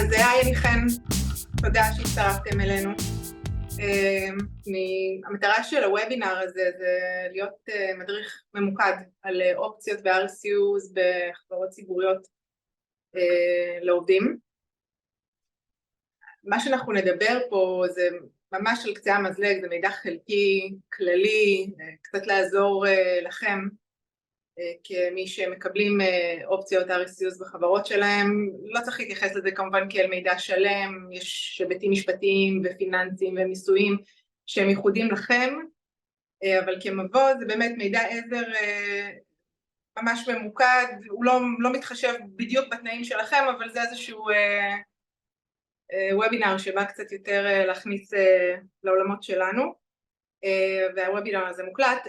אז היי לכם, תודה שהצטרפתם אלינו. המטרה של הוובינר הזה זה להיות מדריך ממוקד על אופציות ו-RSUs בחברות ציבוריות לעובדים. מה שאנחנו נדבר פה זה ממש על קצה המזלג, זה מידע חלקי, כללי, קצת לעזור לכם כמי שמקבלים אופציות RSUs בחברות שלהם. לא צריך להתייחס לזה כמובן כאל מידע שלם, יש היבטים משפטיים ופיננסיים ומיסויים שהם ייחודים לכם, אבל כמבוא זה באמת מידע עזר ממש ממוקד, הוא לא מתחשב בדיוק בתנאים שלכם, אבל זה איזשהו וובינר שבא קצת יותר להכניס לעולמות שלנו, והוובינר הזה מוקלט.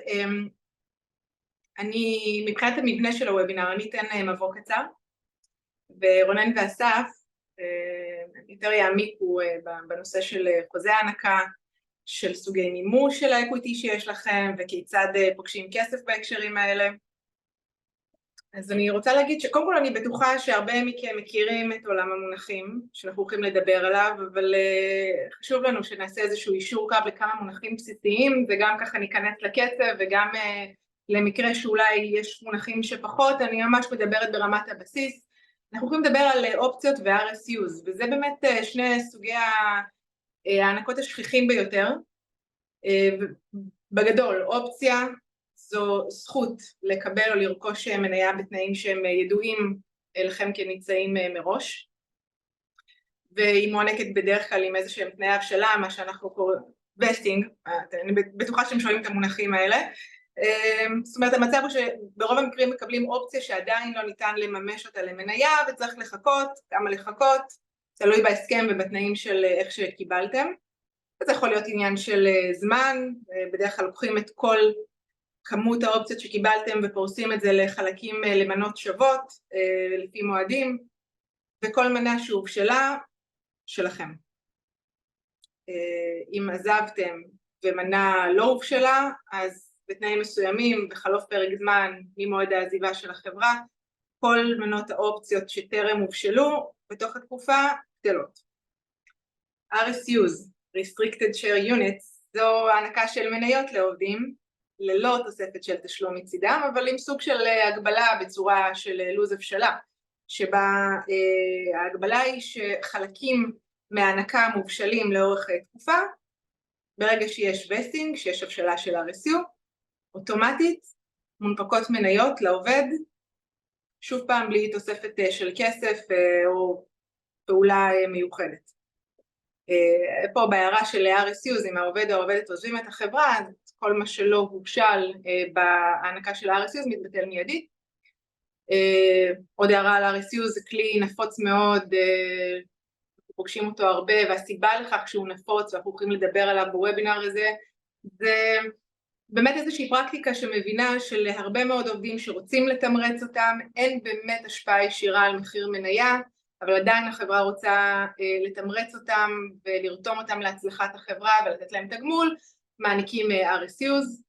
אני, מבחינת המבנה של הוובינר, אני אתן מבוא קצר, ורונן ואסף יותר יעמיקו בנושא של חוזה הענקה, של סוגי מימוש של האקוויטי שיש לכם, וכיצד פוגשים כסף בהקשרים האלה. אז אני רוצה להגיד שקודם כל אני בטוחה שהרבה מכם מכירים את עולם המונחים שאנחנו הולכים לדבר עליו, אבל חשוב לנו שנעשה איזשהו אישור קו לכמה מונחים בסיסיים, וגם ככה ניכנס לקצב, וגם למקרה שאולי יש מונחים שפחות, אני ממש מדברת ברמת הבסיס. אנחנו הולכים לדבר על אופציות ו-RSUs, וזה באמת שני סוגי הענקות השכיחים ביותר. בגדול, אופציה זו זכות לקבל או לרכוש מניה בתנאים שהם ידועים לכם כנמצאים מראש, והיא מוענקת בדרך כלל עם איזשהם תנאי הבשלה, מה שאנחנו קוראים וסטינג, אני בטוחה שאתם שומעים את המונחים האלה. זאת אומרת, המצב הוא שברוב המקרים מקבלים אופציה שעדיין לא ניתן לממש אותה למניה, וצריך לחכות, כמה לחכות, תלוי בהסכם ובתנאים של איך שקיבלתם. זה יכול להיות עניין של זמן, בדרך כלל לוקחים את כל כמות האופציות שקיבלתם ופורסים את זה לחלקים למנות שוות, לפי מועדים, וכל מנה שהובשלה שלכם. אם עזבתם ומנה לא הובשלה, אז בתנאים מסוימים, בחלוף פרק זמן ממועד העזיבה של החברה, כל מנות האופציות שטרם הובשלו בתוך התקופה גדלות. RSUs, Restricted Share Units, זו הענקה של מניות לעובדים, ללא תוספת של תשלום מצידם, אבל עם סוג של הגבלה בצורה של לוז הבשלה, שבה ההגבלה היא שחלקים מהענקה מובשלים לאורך תקופה, ברגע שיש וסטינג, שיש הבשלה של RSU, אוטומטית מונפקות מניות לעובד, שוב פעם בלי תוספת של כסף או פעולה מיוחדת. פה בהערה של RSUs, אם העובד או העובדת עוזבים את החברה, אז כל מה שלא הובשל בהענקה של RSUs מתבטל מיידית. עוד הערה על RSUs, זה כלי נפוץ מאוד, פוגשים אותו הרבה, והסיבה לכך שהוא נפוץ ואנחנו הולכים לדבר עליו בוובינר הזה, זה באמת איזושהי פרקטיקה שמבינה שלהרבה מאוד עובדים שרוצים לתמרץ אותם, אין באמת השפעה ישירה על מחיר מניה, אבל עדיין החברה רוצה לתמרץ אותם ולרתום אותם להצלחת החברה ולתת להם תגמול, מעניקים RSUs.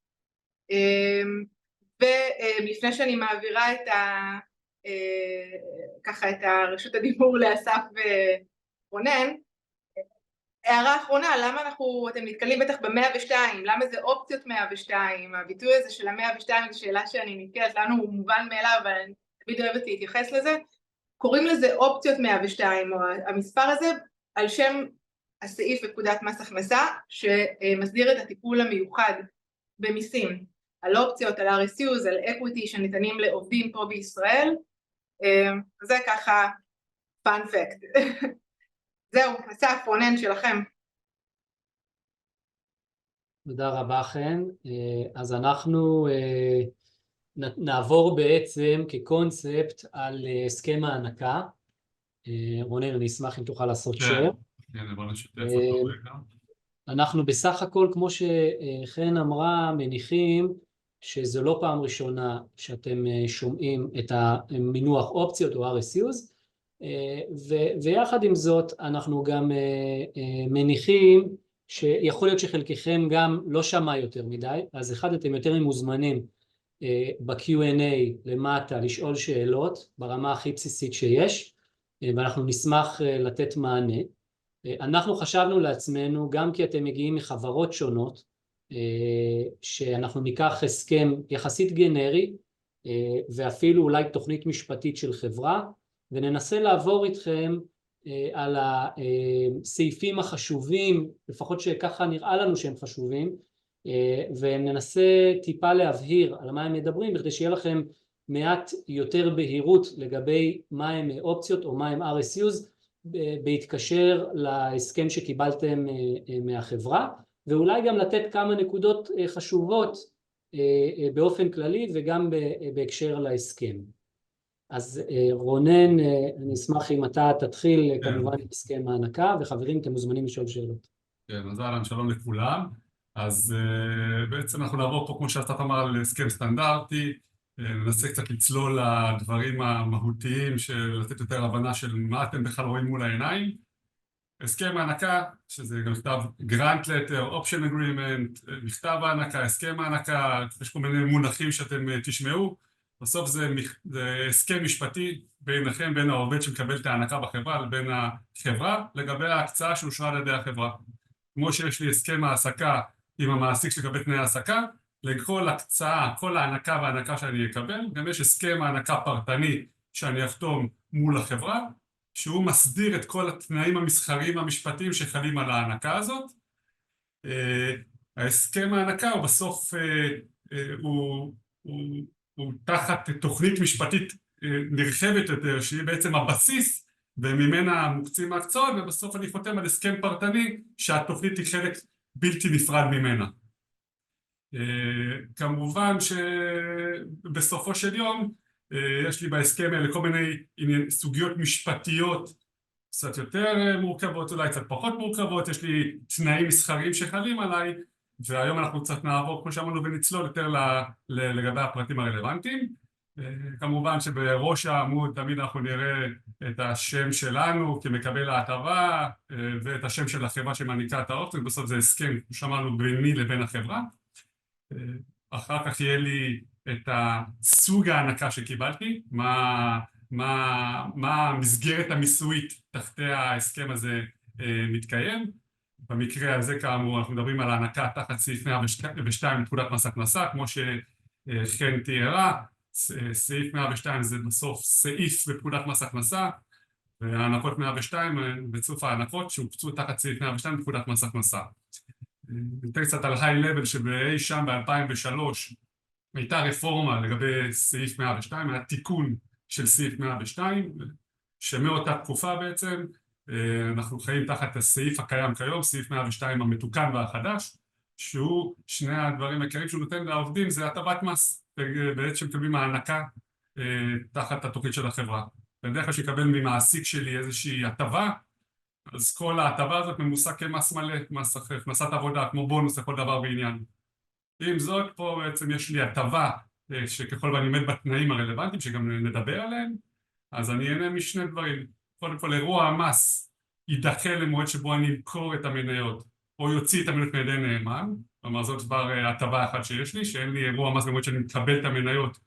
ולפני שאני מעבירה ככה את הרשות הדיבור לאסף ורונן, הערה אחרונה, למה אתם נתקלים בטח ב-102, למה זה אופציות 102, הביטוי הזה של ה-102 זו שאלה שאני נתקלת, לנו הוא מובן מאליו, אבל אני תמיד אוהבת להתייחס לזה, קוראים לזה אופציות 102, או המספר הזה על שם הסעיף בפקודת מס הכנסה, שמסדיר את הטיפול המיוחד במיסים, על אופציות, על RSUs, על equity שניתנים לעובדים פה בישראל, זה ככה fun fact. זהו, אסף, רונן שלכם. תודה רבה חן. אז אנחנו נעבור בעצם כקונספט על הסכם הענקה. רונן, אני אשמח אם תוכל לעשות share. כן, בוא נשתף אותו רגע. אנחנו בסך הכל, כמו שחן אמרה, מניחים שזו לא פעם ראשונה שאתם שומעים את המינוח אופציות או RSUs, ויחד עם זאת אנחנו גם מניחים שיכול להיות שחלקכם גם לא שמע יותר מדי, אז אחד אתם יותר מוזמנים ב-Q&A למטה לשאול שאלות ברמה הכי בסיסית שיש, ואנחנו נשמח לתת מענה. אנחנו חשבנו לעצמנו, גם כי אתם מגיעים מחברות שונות, שאנחנו ניקח הסכם יחסית גנרי, ואפילו אולי תוכנית משפטית של חברה, וננסה לעבור איתכם על הסעיפים החשובים, לפחות שככה נראה לנו שהם חשובים, וננסה טיפה להבהיר על מה הם מדברים, בכדי שיהיה לכם מעט יותר בהירות לגבי מה הם אופציות או מה הם RSUs, בהתקשר להסכם שקיבלתם מהחברה, ואולי גם לתת כמה נקודות חשובות באופן כללי וגם בהקשר להסכם. אז רונן, אני אשמח אם אתה תתחיל כמובן עם הסכם ההענקה, וחברים אתם מוזמנים לשאול שאלות. כן, אז אהלן, שלום לכולם. אז בעצם אנחנו נעבור פה, כמו שאתה אמר, על הסכם סטנדרטי, ננסה קצת לצלול לדברים המהותיים, של לתת יותר הבנה של מה אתם בכלל רואים מול העיניים. הסכם הענקה, שזה גם נכתב Grant Letter, Option Agreement, מכתב הענקה, הסכם הענקה, יש כל מיני מונחים שאתם תשמעו. בסוף זה הסכם משפטי ביניכם, בין העובד שמקבל את הענקה בחברה לבין החברה, לגבי ההקצאה שאושרה על ידי החברה. כמו שיש לי הסכם העסקה עם המעסיק שקבל תנאי העסקה, לכל הקצאה, כל הענקה והענקה שאני אקבל, גם יש הסכם הענקה פרטני שאני אחתום מול החברה, שהוא מסדיר את כל התנאים המסחריים המשפטיים שחלים על הענקה הזאת. ההסכם הענקה הוא בסוף, הוא תחת תוכנית משפטית נרחבת יותר, שהיא בעצם הבסיס, וממנה מוקצים ההקצאות, ובסוף אני חותם על הסכם פרטני שהתוכנית היא חלק בלתי נפרד ממנה. כמובן שבסופו של יום יש לי בהסכם האלה כל מיני סוגיות משפטיות קצת יותר מורכבות, אולי קצת פחות מורכבות, יש לי תנאים מסחריים שחלים עליי, והיום אנחנו קצת נעבור, כמו שאמרנו, ונצלול יותר לגבי הפרטים הרלוונטיים. כמובן שבראש העמוד תמיד אנחנו נראה את השם שלנו כמקבל ההטבה, ואת השם של החברה שמעניקה את האופציות, בסוף זה הסכם, שמענו, ביני לבין החברה. אחר כך יהיה לי את הסוג ההענקה שקיבלתי, מה המסגרת המיסויית תחתי ההסכם הזה מתקיים. במקרה הזה כאמור אנחנו מדברים על הענקה תחת סעיף 102 לפקודת מס הכנסה, כמו שחן תיארה. סעיף 102 זה בסוף סעיף בפקודת מס הכנסה, והענקות 102 בצוף הענקות שהוקצו תחת סעיף 102 בפקודת מס הכנסה. נתן קצת על היי לבל שבאי שם ב-2003 הייתה רפורמה לגבי סעיף 102, היה תיקון של סעיף 102, שמאותה תקופה בעצם אנחנו חיים תחת הסעיף הקיים כיום, סעיף 102 המתוקן והחדש, שהוא שני הדברים העיקריים שהוא נותן לעובדים, זה הטבת מס, בעצם מקבלים הענקה תחת התוכנית של החברה. בדרך כלל שיקבל ממעסיק שלי איזושהי הטבה, אז כל ההטבה הזאת ממוסה כמס מלא, מס הכנסת עבודה, כמו בונוס לכל דבר בעניין. עם זאת, פה בעצם יש לי הטבה שככל ואני עומד בתנאים הרלוונטיים, שגם נדבר עליהם, אז אני אהנה משני דברים. קודם כל, אירוע המס יידחה למועד שבו אני אמכור את המניות, או יוציא את המניות מידי נאמן, כלומר זאת כבר הטבה אחת שיש לי, שאין לי אירוע מס במועד שאני מקבל את המניות,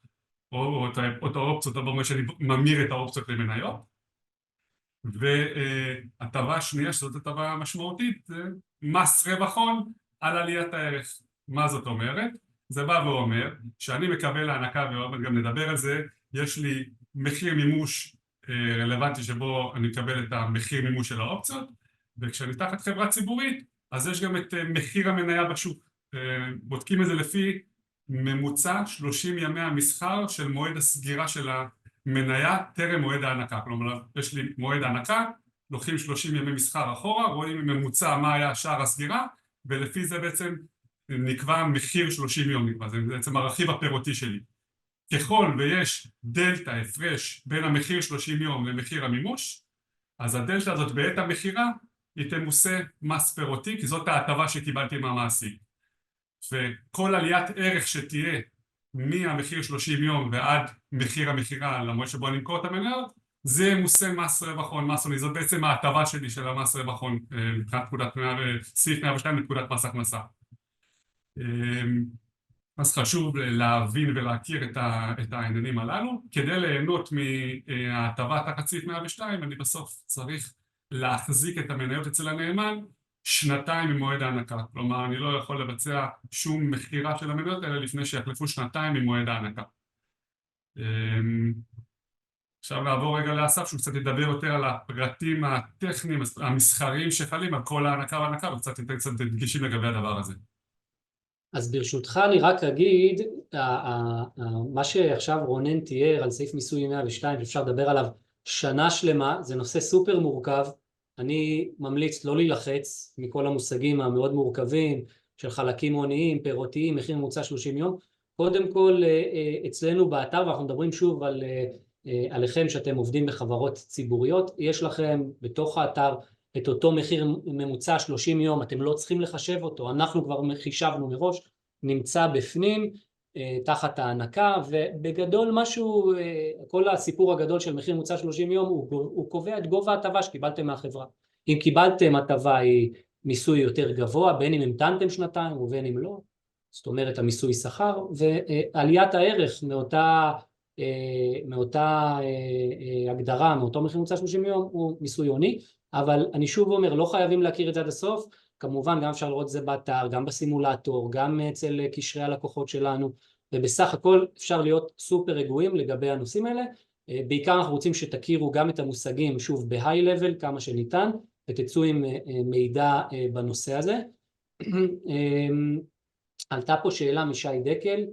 או את האופציות, או במועד שאני ממיר את האופציות למניות. והטבה השנייה, שזאת הטבה משמעותית, זה מס רווח הון על עליית הערך. מה זאת אומרת? זה בא ואומר שאני מקבל הענקה, וגם נדבר על זה, יש לי מחיר מימוש רלוונטי שבו אני מקבל את המחיר מימוש של האופציות, וכשאני תחת חברה ציבורית, אז יש גם את מחיר המניה בשוק. בודקים את זה לפי ממוצע 30 ימי המסחר של מועד הסגירה של המניה טרם מועד ההענקה. כלומר, יש לי מועד ההענקה, לוקחים 30 ימי מסחר אחורה, רואים ממוצע מה היה שער הסגירה, ולפי זה בעצם נקבע מחיר 30 יום, נקבע. זה בעצם הרכיב הפירותי שלי. ככל ויש דלטה, הפרש, בין המחיר 30 יום למחיר המימוש, אז הדלטה הזאת בעת המחירה היא תמוסה מס פירותי, כי זאת ההטבה שקיבלתי מהמעסיק. וכל עליית ערך שתהיה מהמחיר 30 יום ועד מחיר המחירה למועד שבו אני אמכור את המניות, זה מוסה מס רווח הון, מס הוני. זאת בעצם ההטבה שלי של המס רווח הון מבחינת סעיף 102 לפקודת מס הכנסה. אז חשוב להבין ולהכיר את העניינים הללו. כדי ליהנות מההטבה תחת סעיף 102, אני בסוף צריך להחזיק את המניות אצל הנאמן 2 ממועד ההנקה. כלומר, אני לא יכול לבצע שום מכירה של המניות האלה לפני שיחלפו 2 ממועד ההנקה. עכשיו נעבור רגע לאסף, שהוא קצת ידבר יותר על הפרטים הטכניים, המסחריים שחלים על כל ההנקה וההנקה, וקצת ייתן קצת דגשים לגבי הדבר הזה. אז ברשותך אני רק אגיד, מה שעכשיו רונן תיאר על סעיף מיסוי 102, שאפשר לדבר עליו שנה שלמה, זה נושא סופר מורכב. אני ממליץ לא להילחץ מכל המושגים המאוד מורכבים של חלקים הוניים, פירותיים, מחיר ממוצע 30 יום. קודם כל אצלנו באתר, ואנחנו מדברים שוב עליכם שאתם עובדים בחברות ציבוריות, יש לכם בתוך האתר את אותו מחיר ממוצע 30 יום, אתם לא צריכים לחשב אותו, אנחנו כבר חישבנו מראש, נמצא בפנים תחת ההנקה, ובגדול משהו, כל הסיפור הגדול של מחיר ממוצע 30 יום הוא קובע את גובה ההטבה שקיבלתם מהחברה. אם קיבלתם הטבה היא מיסוי יותר גבוה, בין אם המתנתם 2 ובין אם לא, זאת אומרת המיסוי שכר, ועליית הערך מאותה הגדרה, מאותו מחיר ממוצע 30 יום הוא מיסוי הוני. אבל אני שוב אומר, לא חייבים להכיר את זה עד הסוף, כמובן גם אפשר לראות את זה באתר, גם בסימולטור, גם אצל קשרי הלקוחות שלנו, ובסך הכל אפשר להיות סופר רגועים לגבי הנושאים האלה. בעיקר אנחנו רוצים שתכירו גם את המושגים, שוב בהיי לבל כמה שניתן, ותצאו עם מידע בנושא הזה. עלתה פה שאלה משי דקל,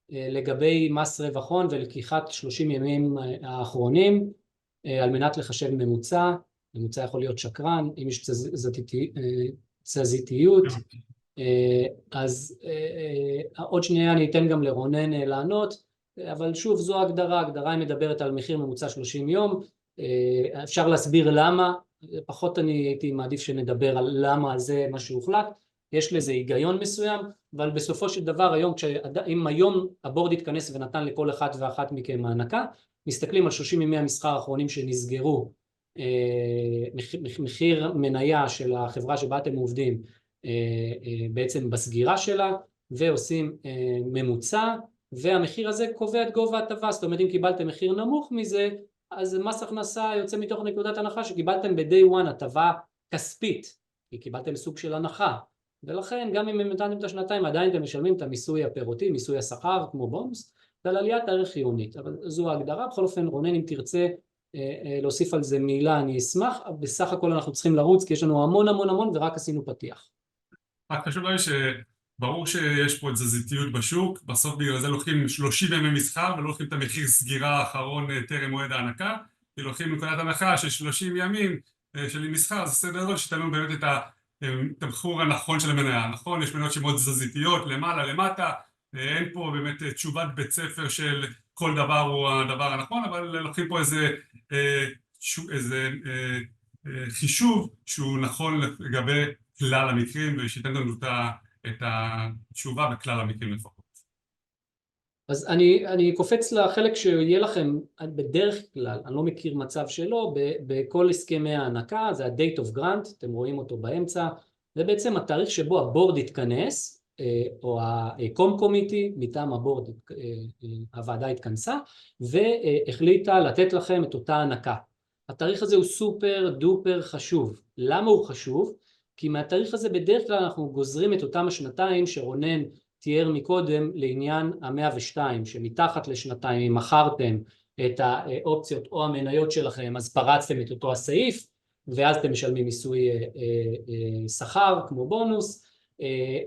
לגבי מס רווח הון ולקיחת 30 ימים האחרונים, על מנת לחשב ממוצע, ממוצע יכול להיות שקרן, אם יש תזזיתיות, אז עוד שנייה אני אתן גם לרונן לענות, אבל שוב זו ההגדרה, ההגדרה היא מדברת על מחיר ממוצע 30 יום, אפשר להסביר למה, פחות אני הייתי מעדיף שנדבר על למה זה מה שהוחלט, יש לזה היגיון מסוים, אבל בסופו של דבר היום, אם היום הבורד התכנס ונתן לכל אחד ואחת מכם הענקה, מסתכלים על 30 ימי המסחר האחרונים שנסגרו, מחיר מניה של החברה שבה אתם עובדים בעצם בסגירה שלה, ועושים ממוצע, והמחיר הזה קובע את גובה ההטבה. זאת אומרת אם קיבלתם מחיר נמוך מזה, אז מס הכנסה יוצא מתוך נקודת הנחה שקיבלתם ב-day one הטבה כספית, כי קיבלתם סוג של הנחה, ולכן גם אם נתתם את השנתיים עדיין אתם משלמים את המיסוי הפירותי, מיסוי השכר כמו בונוס, ועל עליית הערך חיונית. אבל זו ההגדרה. בכל אופן רונן אם תרצה להוסיף על זה מילה אני אשמח. בסך הכל אנחנו צריכים לרוץ כי יש לנו המון המון המון ורק עשינו פתיח. רק חשוב לי שברור שיש פה תזזיתיות בשוק, בסוף בגלל זה לוקחים 30 ימי מסחר ולא לוקחים את המחיר סגירה האחרון טרם מועד ההנקה, כי לוקחים נקודת הנחה של 30 ימים של מסחר, זה סדר גודל שתלוי באמת את התמחור הנכון של המניה. נכון, יש מניות שמאוד תזזיתיות למעלה למטה, אין פה באמת תשובת בית ספר של כל דבר הוא הדבר הנכון, אבל לוקחים פה איזה חישוב שהוא נכון לגבי כלל המקרים, ושייתן לנו את התשובה בכלל המקרים לפחות. אז אני קופץ לחלק שיהיה לכם בדרך כלל, אני לא מכיר מצב שלא, בכל הסכמי ההענקה, זה ה-date of grant, אתם רואים אותו באמצע, זה בעצם התאריך שבו הבורד יתכנס, או ה-com committee מטעם הבורד, הוועדה התכנסה, והחליטה לתת לכם את אותה הענקה. התאריך הזה הוא סופר דופר חשוב. למה הוא חשוב? כי מהתאריך הזה בדרך כלל אנחנו גוזרים את אותם השנתיים שרונן תיאר מקודם לעניין ה-102, שמתחת לשנתיים אם מכרתם את האופציות או המניות שלכם, אז פרצתם את אותו הסעיף, ואז אתם משלמים מיסוי שכר כמו בונוס,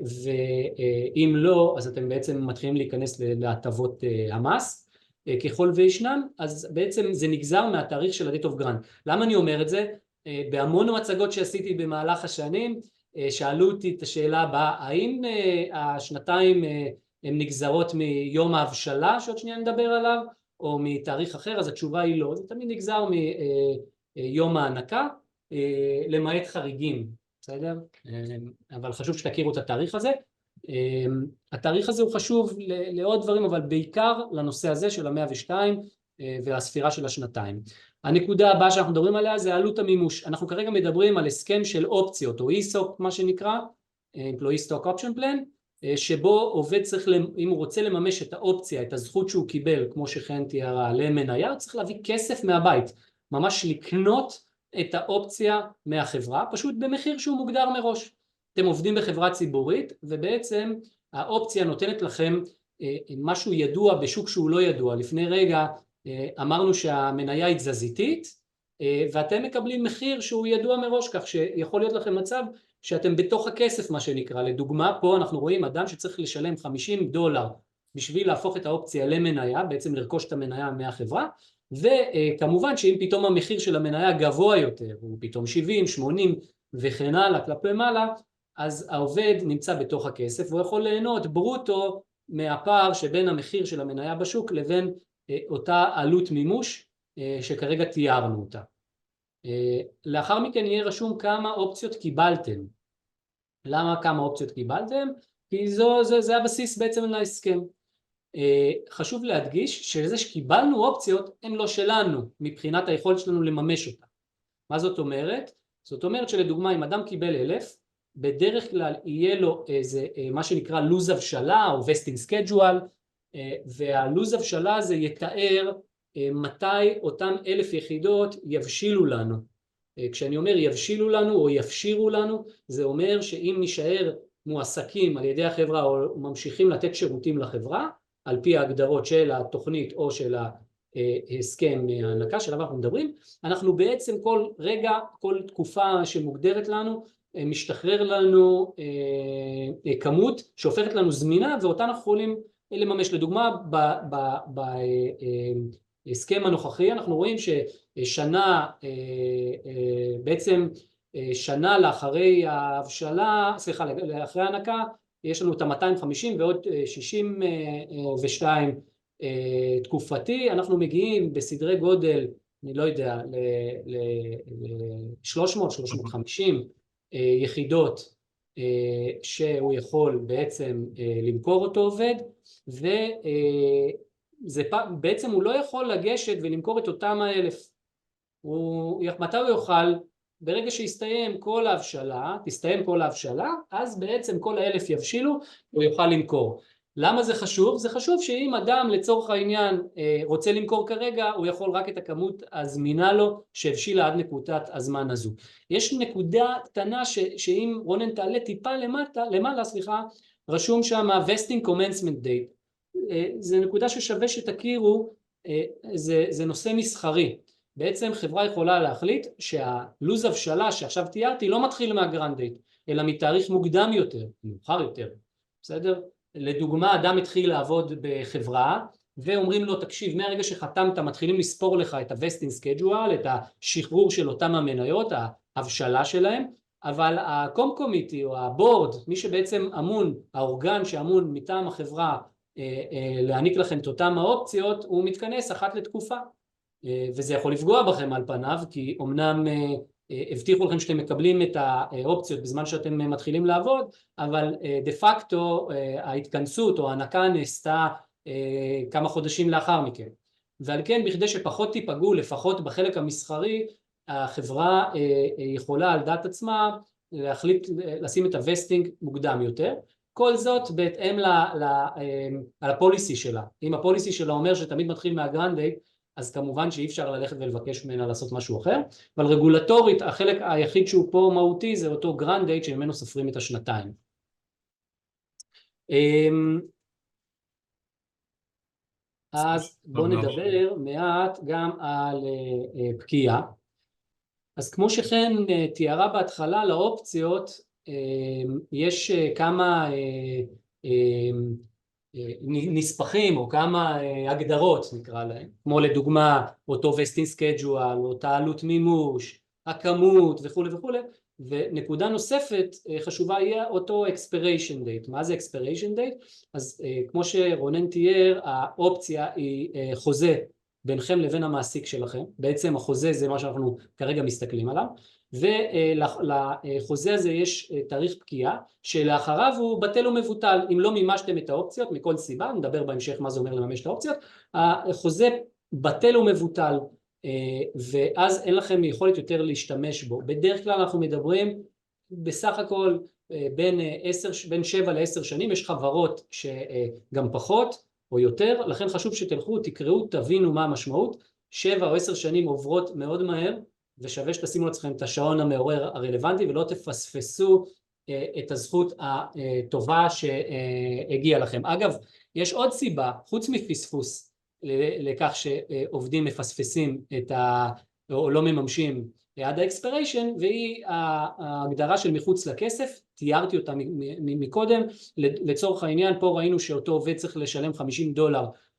ואם לא, אז אתם בעצם מתחילים להיכנס להטבות המס, ככל וישנם, אז בעצם זה נגזר מהתאריך של ה-date of grant. למה אני אומר את זה? בהמון מצגות שעשיתי במהלך השנים, שאלו אותי את השאלה הבאה, האם השנתיים הן נגזרות מיום ההבשלה, שעוד שנייה נדבר עליו, או מתאריך אחר? אז התשובה היא לא, זה תמיד נגזר מיום ההענקה, למעט חריגים, בסדר? אבל חשוב שתכירו את התאריך הזה. התאריך הזה הוא חשוב לעוד דברים, אבל בעיקר לנושא הזה של ה-102 והספירה של השנתיים. הנקודה הבאה שאנחנו מדברים עליה זה עלות המימוש. אנחנו כרגע מדברים על הסכם של אופציות, או ESOP מה שנקרא, Employee Stock Option Plan, שבו עובד צריך, אם הוא רוצה לממש את האופציה, את הזכות שהוא קיבל, כמו שחן תיארה, למניה, הוא צריך להביא כסף מהבית, ממש לקנות את האופציה מהחברה, פשוט במחיר שהוא מוגדר מראש. אתם עובדים בחברה ציבורית, ובעצם האופציה נותנת לכם משהו ידוע בשוק שהוא לא ידוע. לפני רגע אמרנו שהמניה היא תזזיתית, ואתם מקבלים מחיר שהוא ידוע מראש, כך שיכול להיות לכם מצב שאתם בתוך הכסף, מה שנקרא. לדוגמה, פה אנחנו רואים אדם שצריך לשלם $50 בשביל להפוך את האופציה למניה, בעצם לרכוש את המניה מהחברה, וכמובן שאם פתאום המחיר של המניה גבוה יותר, הוא פתאום 70, 80 וכן הלאה כלפי מעלה, אז העובד נמצא בתוך הכסף, והוא יכול ליהנות ברוטו מהפער שבין המחיר של המניה בשוק לבין אותה עלות מימוש שכרגע תיארנו אותה. לאחר מכן יהיה רשום כמה אופציות קיבלתם. למה כמה אופציות קיבלתם? כי זה הבסיס בעצם להסכם. חשוב להדגיש שזה שקיבלנו אופציות הן לא שלנו מבחינת היכולת שלנו לממש אותה. מה זאת אומרת? זאת אומרת שלדוגמה אם אדם קיבל 1,000, בדרך כלל יהיה לו איזה מה שנקרא לוז הבשלה או vesting schedule, והלוז הבשלה הזה יתאר מתי אותם 1,000 יחידות יבשילו לנו. כשאני אומר יבשילו לנו או יפשירו לנו, זה אומר שאם נשאר מועסקים על ידי החברה או ממשיכים לתת שירותים לחברה, על פי ההגדרות של התוכנית או של ההסכם ההענקה שלו אנחנו מדברים, אנחנו בעצם כל רגע, כל תקופה שמוגדרת לנו, משתחרר לנו כמות שהופכת לנו זמינה, ואותה אנחנו יכולים לממש. לדוגמה, בהסכם הנוכחי אנחנו רואים ששנה, בעצם שנה לאחרי ההבשלה, סליחה, לאחרי ההענקה, יש לנו את ה-250 ועוד 62 תקופתי, אנחנו מגיעים בסדרי גודל, אני לא יודע, ל-300-350 יחידות שהוא יכול בעצם למכור אותו עובד, ובעצם הוא לא יכול לגשת ולמכור את אותם 1,000. מתי הוא יוכל? ברגע שיסתיים כל ההבשלה, תסתיים כל ההבשלה, אז בעצם כל 1,000 יבשילו, הוא יוכל למכור. למה זה חשוב? זה חשוב שאם אדם לצורך העניין רוצה למכור כרגע, הוא יכול רק את הכמות הזמינה לו שהבשילה עד נקודת הזמן הזו. יש נקודה קטנה שאם רונן תעלה טיפה למעלה, רשום שם vesting commencement date. זה נקודה ששווה שתכירו, זה נושא מסחרי. בעצם חברה יכולה להחליט שהלוז הבשלה שעכשיו תיארתי לא מתחיל מהגרנד דייט, אלא מתאריך מוקדם יותר, מאוחר יותר. בסדר? לדוגמה, אדם התחיל לעבוד בחברה, ואומרים לו, תקשיב, מהרגע שחתמת, מתחילים לספור לך את ה-vesting schedule, את השחרור של אותם המניות, ההבשלה שלהם, אבל הקומקומיטי או הבורד, מי שבעצם אמון, האורגן שאמון מטעם החברה, להעניק לכם את אותם האופציות, הוא מתכנס אחת לתקופה. וזה יכול לפגוע בכם על פניו, כי אמנם הבטיחו לכם שאתם מקבלים את האופציות בזמן שאתם מתחילים לעבוד, אבל דה פקטו ההתכנסות או ההענקה נעשתה כמה חודשים לאחר מכן. ועל כן, בכדי שפחות תיפגעו, לפחות בחלק המסחרי, החברה יכולה על דעת עצמה להחליט לשים את הווסטינג מוקדם יותר. כל זאת בהתאם לפוליסי שלה. אם הפוליסי שלה אומר שתמיד מתחיל מהגרנד דייט, אז כמובן שאי אפשר ללכת ולבקש ממנה לעשות משהו אחר, אבל רגולטורית החלק היחיד שהוא פה מהותי זה אותו גרנד דייט שממנו סופרים את השנתיים. אז בואו נדבר מעט גם על פקיעה. אז כמו שכן תיארה בהתחלה לאופציות, יש כמה נספחים או כמה הגדרות נקרא להם, כמו לדוגמה אותו vesting schedule, אותה עלות מימוש, הכמות וכו' וכו'. ונקודה נוספת חשובה יהיה אותו expiration date. מה זה expiration date? אז כמו שרונן תיאר, האופציה היא חוזה ביניכם לבין המעסיק שלכם. בעצם החוזה זה מה שאנחנו כרגע מסתכלים עליו, ולחוזה הזה יש תאריך פקיעה שלאחריו הוא בטל ומבוטל. אם לא מימשתם את האופציות מכל סיבה, נדבר בהמשך מה זה אומר לממש את האופציות, החוזה בטל ומבוטל, ואז אין לכם יכולת יותר להשתמש בו. בדרך כלל אנחנו מדברים בסך הכל בין 7 ל-10 שנים, יש חברות שגם פחות או יותר, לכן חשוב שתלכו, תקראו, תבינו מה המשמעות. 7 או 10 שנים עוברות מאוד מהר, ושווה שתשימו לעצמכם את השעון המעורר הרלוונטי, ולא תפספסו את הזכות הטובה שהגיעה לכם. אגב, יש עוד סיבה, חוץ מפספוס, לכך שעובדים מפספסים או לא מממשים עד האקספיריישן, והיא ההגדרה של מחוץ לכסף, תיארתי אותה מקודם. לצורך העניין, פה ראינו שאותו עובד צריך לשלם $50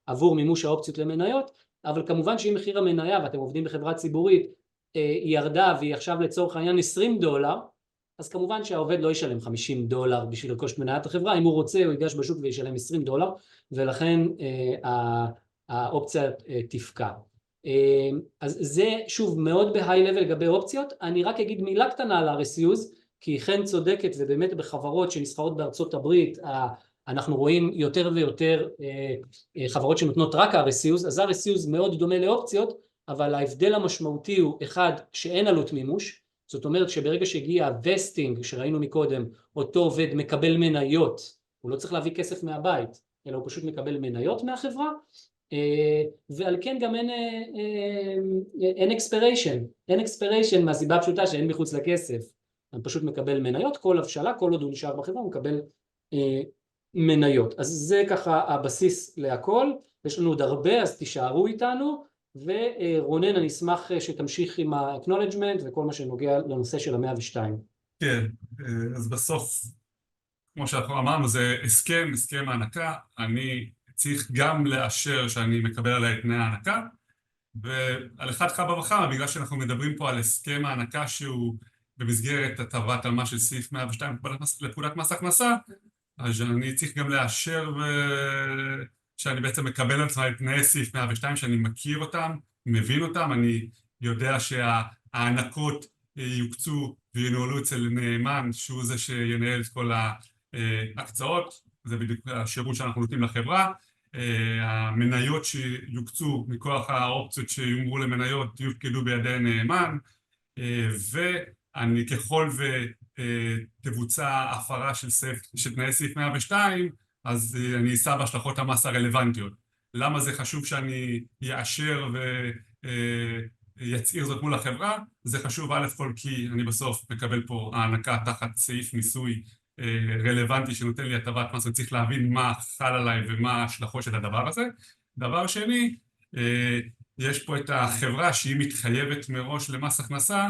עבור מימוש האופציות למניות, אבל כמובן שאם מחיר המניה, ואתם עובדים בחברה ציבורית, היא ירדה והיא עכשיו לצורך העניין $20, אז כמובן שהעובד לא ישלם $50 בשביל לרכוש מניית החברה. אם הוא רוצה הוא ייגש בשוק וישלם $20, ולכן האופציה תפקע. אז זה שוב מאוד בהיי לבל לגבי אופציות. אני רק אגיד מילה קטנה על RSUs, כי חן צודקת, ובאמת בחברות שנסחרות בארצות הברית אנחנו רואים יותר ויותר חברות שנותנות רק RSUs. אז RSUs מאוד דומה לאופציות, אבל ההבדל המשמעותי הוא אחד, שאין עלות מימוש. זאת אומרת שברגע שהגיע הווסטינג שראינו מקודם, אותו עובד מקבל מניות, הוא לא צריך להביא כסף מהבית, אלא הוא פשוט מקבל מניות מהחברה, ועל כן גם אין אקספיריישן מהסיבה הפשוטה שאין מחוץ לכסף, הוא פשוט מקבל מניות, כל הבשלה, כל עוד הוא נשאר בחברה הוא מקבל מניות. אז זה ככה הבסיס להכל, יש לנו עוד הרבה, אז תישארו איתנו, ורונן אני אשמח שתמשיך עם ה-acknowledgement וכל מה שנוגע לנושא של ה-102. כן, אז בסוף כמו שאנחנו אמרנו זה הסכם הענקה, אני צריך גם לאשר שאני מקבל עליי את תנאי הענקה, ועל אחד כמה וכמה בגלל שאנחנו מדברים פה על הסכם הענקה שהוא במסגרת הטבת המס של סעיף 102 לפקודת מס הכנסה, אז אני צריך גם לאשר שאני בעצם מקבל על עצמי את תנאי סעיף 102, שאני מכיר אותם, מבין אותם, אני יודע שהענקות יוקצו וינוהלו אצל נאמן, שהוא זה שינהל את כל ההקצאות, זה בדיוק השירות שאנחנו נותנים לחברה, המניות שיוקצו מכוח האופציות שיומרו למניות יופקדו בידי נאמן, ואני ככל ותבוצע הפרה של תנאי סעיף 102, אז אני אשא בהשלכות המס הרלוונטיות. למה זה חשוב שאני יאשר ויצעיר זאת מול החברה? זה חשוב א' כל כי אני בסוף מקבל פה הענקה תחת סעיף מיסוי רלוונטי שנותן לי הטבת מס, וצריך להבין מה חל עליי ומה ההשלכות של הדבר הזה. דבר שני, יש פה את החברה שהיא מתחייבת מראש למס הכנסה,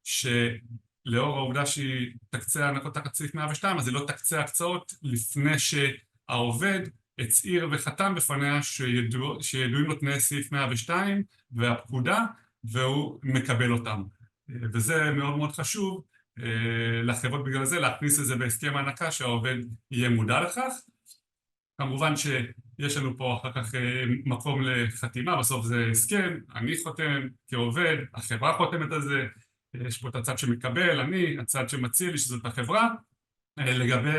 שלאור העובדה שהיא תקצה הענקות תחת סעיף 102, אז היא לא תקצה הקצאות לפני שהעובד הצהיר וחתם בפניה שידועים לו תנאי סעיף 102 והפקודה, והוא מקבל אותם. וזה מאוד מאוד חשוב לחברות בגלל זה, להכניס את זה בהסכם הענקה שהעובד יהיה מודע לכך. כמובן שיש לנו פה אחר כך מקום לחתימה, בסוף זה הסכם, אני חותם כעובד, החברה חותמת על זה, יש פה את הצד שמקבל, אני, הצד שמציע לי שזאת החברה. לגבי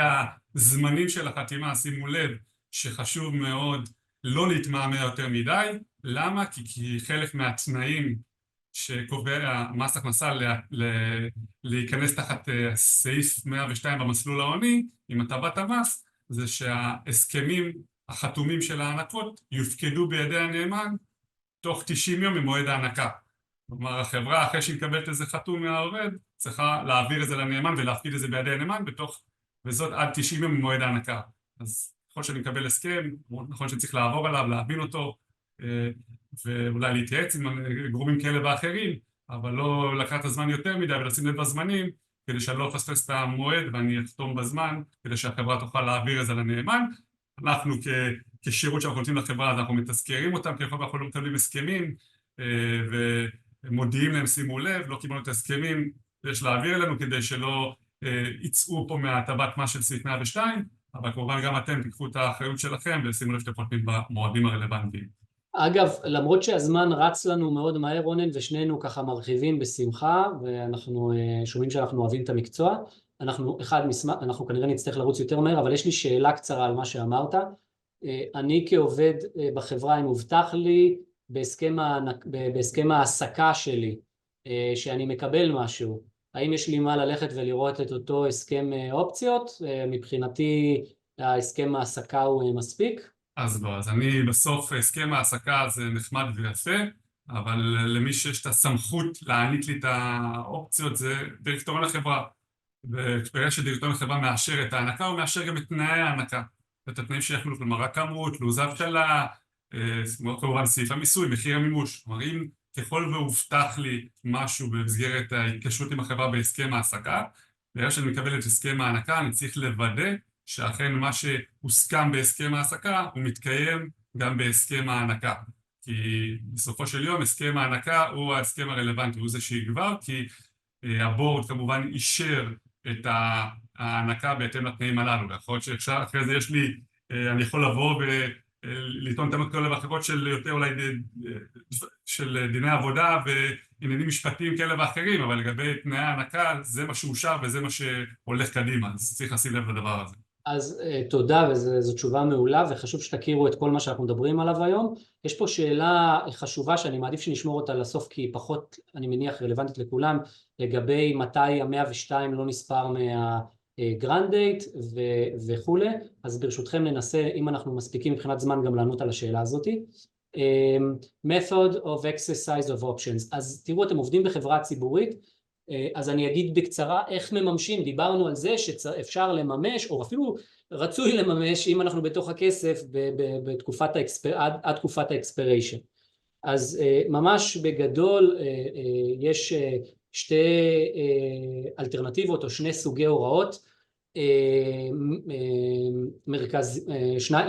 הזמנים של החתימה, שימו לב שחשוב מאוד לא להתמהמה יותר מדי. למה? כי חלק מהתנאים שקובע מס הכנסה להיכנס תחת סעיף 102 במסלול העוני עם הטבת המס, זה שההסכמים החתומים של הענקות יופקדו בידי הנאמן תוך 90 יום ממועד הענקה. כלומר, החברה אחרי שהיא מקבלת איזה חתום מהעובד, צריכה להעביר את זה לנאמן ולהפקיד את זה בידי הנאמן, וזאת עד 90 יום ממועד הענקה. אז יכול שאני מקבל הסכם, נכון שצריך לעבור עליו, להבין אותו, ואולי להתייעץ עם גורמים כאלה ואחרים, אבל לא לקחת את הזמן יותר מדי ולשים לב בזמנים, כדי שאני לא אפספס את המועד ואני אחתום בזמן, כדי שהחברה תוכל להעביר את זה לנאמן. אנחנו כשירות שאנחנו נותנים לחברה, אז אנחנו מתזכרים אותם, כי אנחנו לא מקבלים הסכמים, ומודיעים להם, שימו לב, לא קיבלנו את ההסכמים, יש להעביר אלינו כדי שלא יצאו פה מהטבת מס של סעיף 102, אבל כמובן גם אתם תיקחו את האחריות שלכם ושימו לב שאתם חותמים במועדים הרלוונטיים. אגב, למרות שהזמן רץ לנו מאוד מהר רונן, ושנינו ככה מרחיבים בשמחה, ואנחנו שומעים שאנחנו אוהבים את המקצוע, אנחנו כנראה נצטרך לרוץ יותר מהר, אבל יש לי שאלה קצרה על מה שאמרת. אני כעובד בחברה, אם הובטח לי בהסכם העסקה שלי, שאני מקבל משהו, האם יש לי מה ללכת ולראות את אותו הסכם אופציות? מבחינתי ההסכם העסקה הוא מספיק. אז לא, אז אני בסוף הסכם העסקה זה נחמד ויפה, אבל למי שיש את הסמכות להעניק לי את האופציות זה דירקטוריון החברה. וברגע שדירקטוריון החברה מאשר את ההענקה, הוא מאשר גם את תנאי ההענקה. את התנאים שיחולו, כלומר רק כמות, לו"ז אבטלה, כמובן סעיף המיסוי, מחיר המימוש. כלומר אם ככל והובטח לי משהו במסגרת ההתקשרות עם החברה בהסכם העסקה, ברגע שאני מקבל את הסכם ההענקה, אני צריך לוודא שאכן מה שהוסכם בהסכם העסקה הוא מתקיים גם בהסכם ההענקה. כי בסופו של יום הסכם ההענקה הוא ההסכם הרלוונטי, הוא זה שיגבר, כי הבורד כמובן אישר את ההענקה בהתאם לתנאים הללו. יכול להיות שאחרי זה יש לי, אני יכול לבוא ולטעון טענות כאלה ואחרות של יותר אולי של דיני עבודה ועניינים משפטיים כאלה ואחרים, אבל לגבי תנאי ההענקה זה מה שאושר וזה מה שהולך קדימה, אז צריך לשים לב לדבר הזה. אז תודה, וזו תשובה מעולה, וחשוב שתכירו את כל מה שאנחנו מדברים עליו היום. יש פה שאלה חשובה שאני מעדיף שנשמור אותה לסוף, כי היא פחות, אני מניח, רלוונטית לכולם, לגבי מתי ה-102 לא נספר מהגרנד דייט וכו'. אז ברשותכם ננסה, אם אנחנו מספיקים מבחינת זמן, גם לענות על השאלה הזאת. Method of exercise of options. אז תראו, אתם עובדים בחברה ציבורית, אז אני אגיד בקצרה איך מממשים. דיברנו על זה שאפשר לממש, או אפילו רצוי לממש, אם אנחנו בתוך הכסף עד תקופת האקספיריישן. אז ממש בגדול יש שתי אלטרנטיבות או שני סוגי הוראות,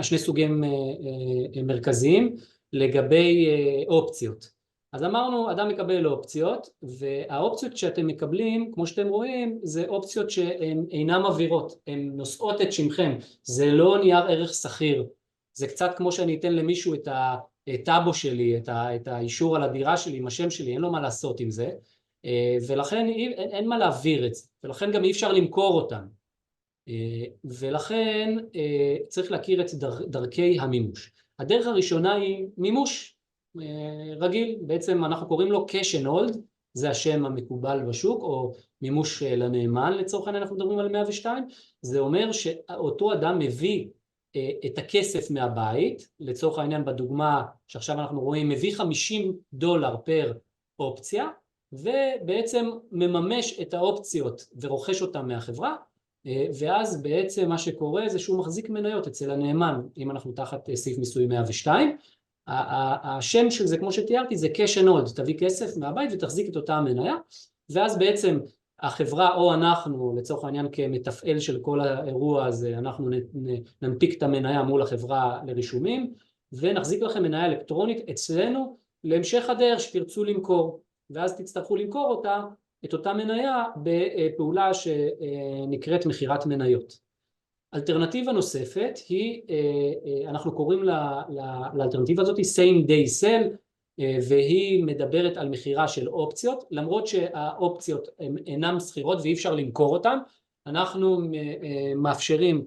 שני סוגים מרכזיים לגבי אופציות. אז אמרנו, אדם מקבל אופציות, והאופציות שאתם מקבלים, כמו שאתם רואים, זה אופציות שהן אינן עבירות, הן נושאות את שמכם, זה לא נייר ערך סחיר, זה קצת כמו שאני אתן למישהו את הטאבו שלי, את האישור על הדירה שלי, עם השם שלי, אין לו מה לעשות עם זה, ולכן אין מה להעביר את זה, ולכן גם אי אפשר למכור אותם, ולכן צריך להכיר את דרכי המימוש. הדרך הראשונה היא מימוש, רגיל, בעצם אנחנו קוראים לו cash and hold, זה השם המקובל בשוק, או מימוש לנאמן לצורך העניין, אנחנו מדברים על 102, זה אומר שאותו אדם מביא את הכסף מהבית, לצורך העניין בדוגמה שעכשיו אנחנו רואים, מביא $50 פר אופציה, ובעצם מממש את האופציות ורוכש אותן מהחברה, ואז בעצם מה שקורה זה שהוא מחזיק מניות אצל הנאמן, אם אנחנו תחת סעיף מיסוי 102, השם של זה, כמו שתיארתי, זה cash and hold, תביא כסף מהבית ותחזיק את אותה המניה, ואז בעצם החברה או אנחנו, לצורך העניין כמתפעל של כל האירוע הזה, אנחנו ננפיק את המניה מול החברה לרישומים, ונחזיק לכם מניה אלקטרונית אצלנו להמשך הדרך שתרצו למכור, ואז תצטרכו למכור את אותה מניה בפעולה שנקראת מחירת מניות. אלטרנטיבה נוספת היא, אנחנו קוראים לאלטרנטיבה הזאת same day sell, והיא מדברת על מחירה של אופציות, למרות שהאופציות אינן סחירות ואי אפשר למכור אותן, אנחנו מאפשרים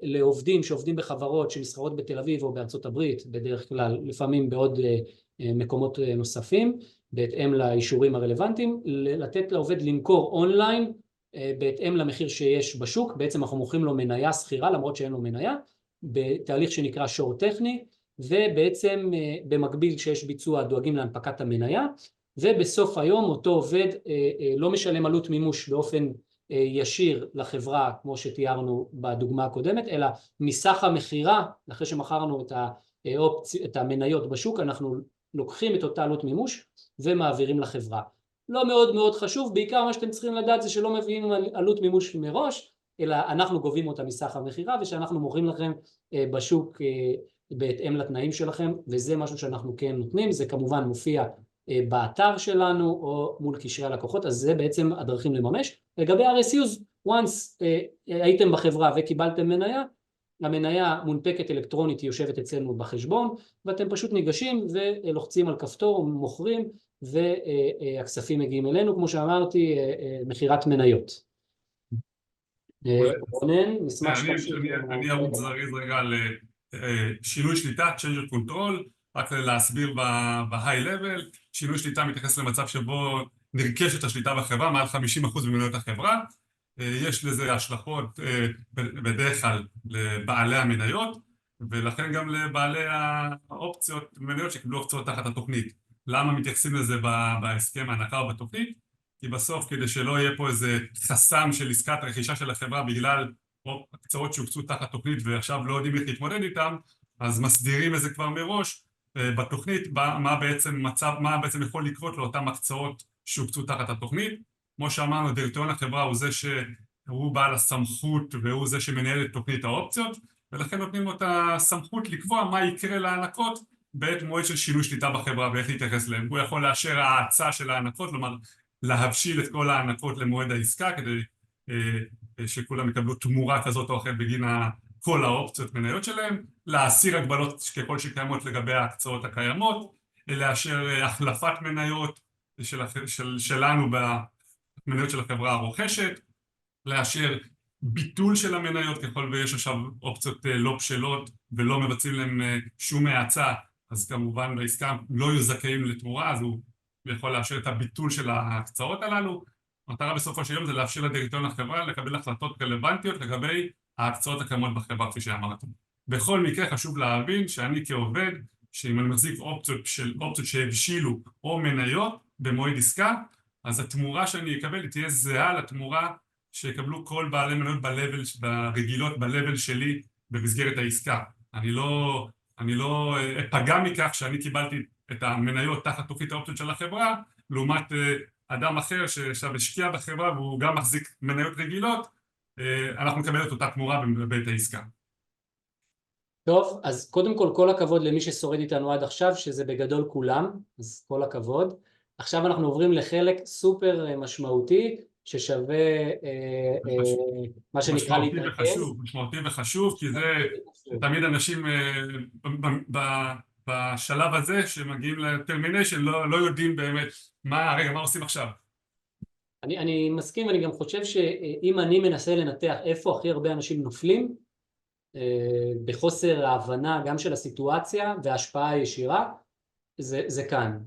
לעובדים שעובדים בחברות שנסחרות בתל אביב או בארצות הברית, בדרך כלל לפעמים בעוד מקומות נוספים, בהתאם לאישורים הרלוונטיים, לתת לעובד למכור אונליין, בהתאם למחיר שיש בשוק, בעצם אנחנו מוכרים לו מניה סחירה, למרות שאין לו מניה, בתהליך שנקרא שור טכני, ובעצם במקביל שיש ביצוע דואגים להנפקת המניה, ובסוף היום אותו עובד לא משלם עלות מימוש באופן ישיר לחברה, כמו שתיארנו בדוגמה הקודמת, אלא מסך המחירה, אחרי שמכרנו את המניות בשוק, אנחנו לוקחים את אותה עלות מימוש ומעבירים לחברה. לא מאוד מאוד חשוב, בעיקר מה שאתם צריכים לדעת זה שלא מביאים עלות מימוש מראש, אלא אנחנו גובים אותה מסך המחירה, ושאנחנו מוכרים לכם בשוק בהתאם לתנאים שלכם, וזה משהו שאנחנו כן נותנים, זה כמובן מופיע באתר שלנו, או מול קשרי הלקוחות, אז זה בעצם הדרכים לממש. לגבי RSUs, once הייתם בחברה וקיבלתם מניה, המניה מונפקת אלקטרונית, היא יושבת אצלנו בחשבון, ואתם פשוט ניגשים ולוחצים על כפתור, מוכרים, והכספים מגיעים אלינו, כמו שאמרתי, מחירת מניות. רונן, נשמח שתמשיך. אני ארוץ זריז רגע על שינוי שליטה, change of control, רק להסביר ב-high level, שינוי שליטה מתייחס למצב שבו נרכשת השליטה בחברה, מעל 50% ממניות החברה. יש לזה השלכות בדרך כלל לבעלי המניות, ולכן גם לבעלי האופציות, מניות שקיבלו אופציות תחת התוכנית. למה מתייחסים לזה בהסכם ההנחה או בתוכנית? כי בסוף, כדי שלא יהיה פה איזה חסם של עסקת רכישה של החברה בגלל הקצאות שהוקצו תחת תוכנית ועכשיו לא יודעים איך להתמודד איתם, אז מסדירים את זה כבר מראש בתוכנית, מה בעצם יכול לקרות לאותם הקצאות שהוקצו תחת התוכנית. כמו שאמרנו, דירקטוריון החברה הוא זה שהוא בעל הסמכות והוא זה שמנהל את תוכנית האופציות, ולכן נותנים לו את הסמכות לקבוע מה יקרה להענקות בעת מועד של שינוי שליטה בחברה ואיך להתייחס להם. הוא יכול לאשר ההאצה של ההענקות, כלומר להבשיל את כל ההענקות למועד העסקה כדי שכולם יקבלו תמורה כזאת או אחרת בגין כל האופציות מניות שלהם, להסיר הגבלות ככל שקיימות לגבי ההקצאות הקיימות, לאשר החלפת מניות שלנו במניות של החברה הרוכשת, לאשר ביטול של המניות ככל ויש עכשיו אופציות לא בשלות ולא מבצעים להם שום האצה, אז כמובן בעסקה לא יהיו זכאים לתמורה, אז הוא יכול לאשר את הביטול של ההקצאות הללו. המטרה בסופו של יום זה לאפשר לדירקטוריון החברה לקבל החלטות רלוונטיות לגבי ההקצאות הקיימות בחברה, כפי שאמרתי. בכל מקרה חשוב להבין שאני כעובד, שאם אני מחזיק אופציות שהבשילו או מניות במועד עסקה, אז התמורה שאני אקבל תהיה זהה לתמורה שיקבלו כל בעלי מניות ברגילות בלבל שלי במסגרת העסקה. אני לא אפגע מכך שאני קיבלתי את המניות תחת תוכנית האופציות של החברה, לעומת אדם אחר שעכשיו השקיע בחברה והוא גם מחזיק מניות רגילות, אנחנו נקבל את אותה תמורה בבית העסקה. טוב, אז קודם כל הכבוד למי ששורד איתנו עד עכשיו, שזה בגדול כולם, אז כל הכבוד. עכשיו אנחנו עוברים לחלק סופר משמעותי, ששווה מה שנקרא להתרכז. משמעותי וחשוב, כי זה תמיד אנשים בשלב הזה שמגיעים לטרמיניישן לא יודעים באמת מה עושים עכשיו. אני מסכים, ואני גם חושב שאם אני מנסה לנתח איפה הכי הרבה אנשים נופלים, בחוסר ההבנה גם של הסיטואציה וההשפעה הישירה, זה כאן.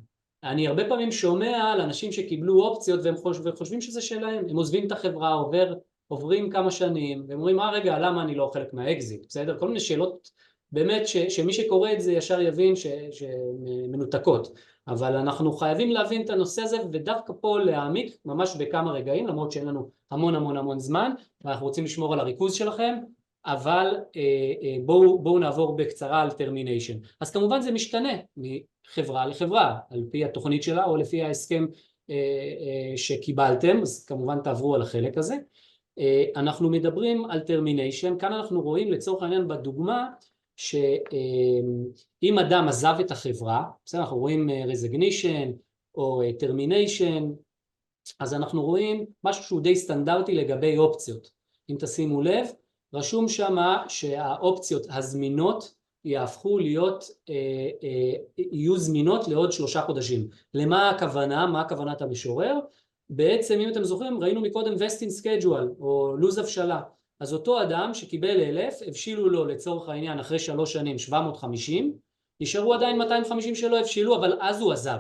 אני הרבה פעמים שומע על אנשים שקיבלו אופציות והם חושבים שזה שלהם, הם עוזבים את החברה, עוברים כמה שנים, והם אומרים, רגע, למה אני לא חלק מהאקזיט, בסדר? כל מיני שאלות באמת שמי שקורא את זה ישר יבין שמנותקות, אבל אנחנו חייבים להבין את הנושא הזה, ודווקא פה להעמיק ממש בכמה רגעים, למרות שאין לנו המון זמן, ואנחנו רוצים לשמור על הריכוז שלכם, אבל בואו נעבור בקצרה על טרמיניישן. אז כמובן זה משתנה מחברה לחברה, על פי התוכנית שלה או לפי ההסכם שקיבלתם, אז כמובן תעברו על החלק הזה. אנחנו מדברים על טרמיניישן, כאן אנחנו רואים לצורך העניין בדוגמה, שאם אדם עזב את החברה, בסדר, אנחנו רואים resignation או termination, אז אנחנו רואים משהו שהוא די סטנדרטי לגבי אופציות. אם תשימו לב, רשום שמה שהאופציות הזמינות יהיו זמינות לעוד 3 חודשים. למה הכוונה? מה הכוונת המשורר? בעצם אם אתם זוכרים, ראינו מקודם vesting schedule או לוז הבשלה. אז אותו אדם שקיבל 1,000, הבשילו לו לצורך העניין אחרי 3 שנים 750, נשארו עדיין 250 שלא הבשילו, אבל אז הוא עזב.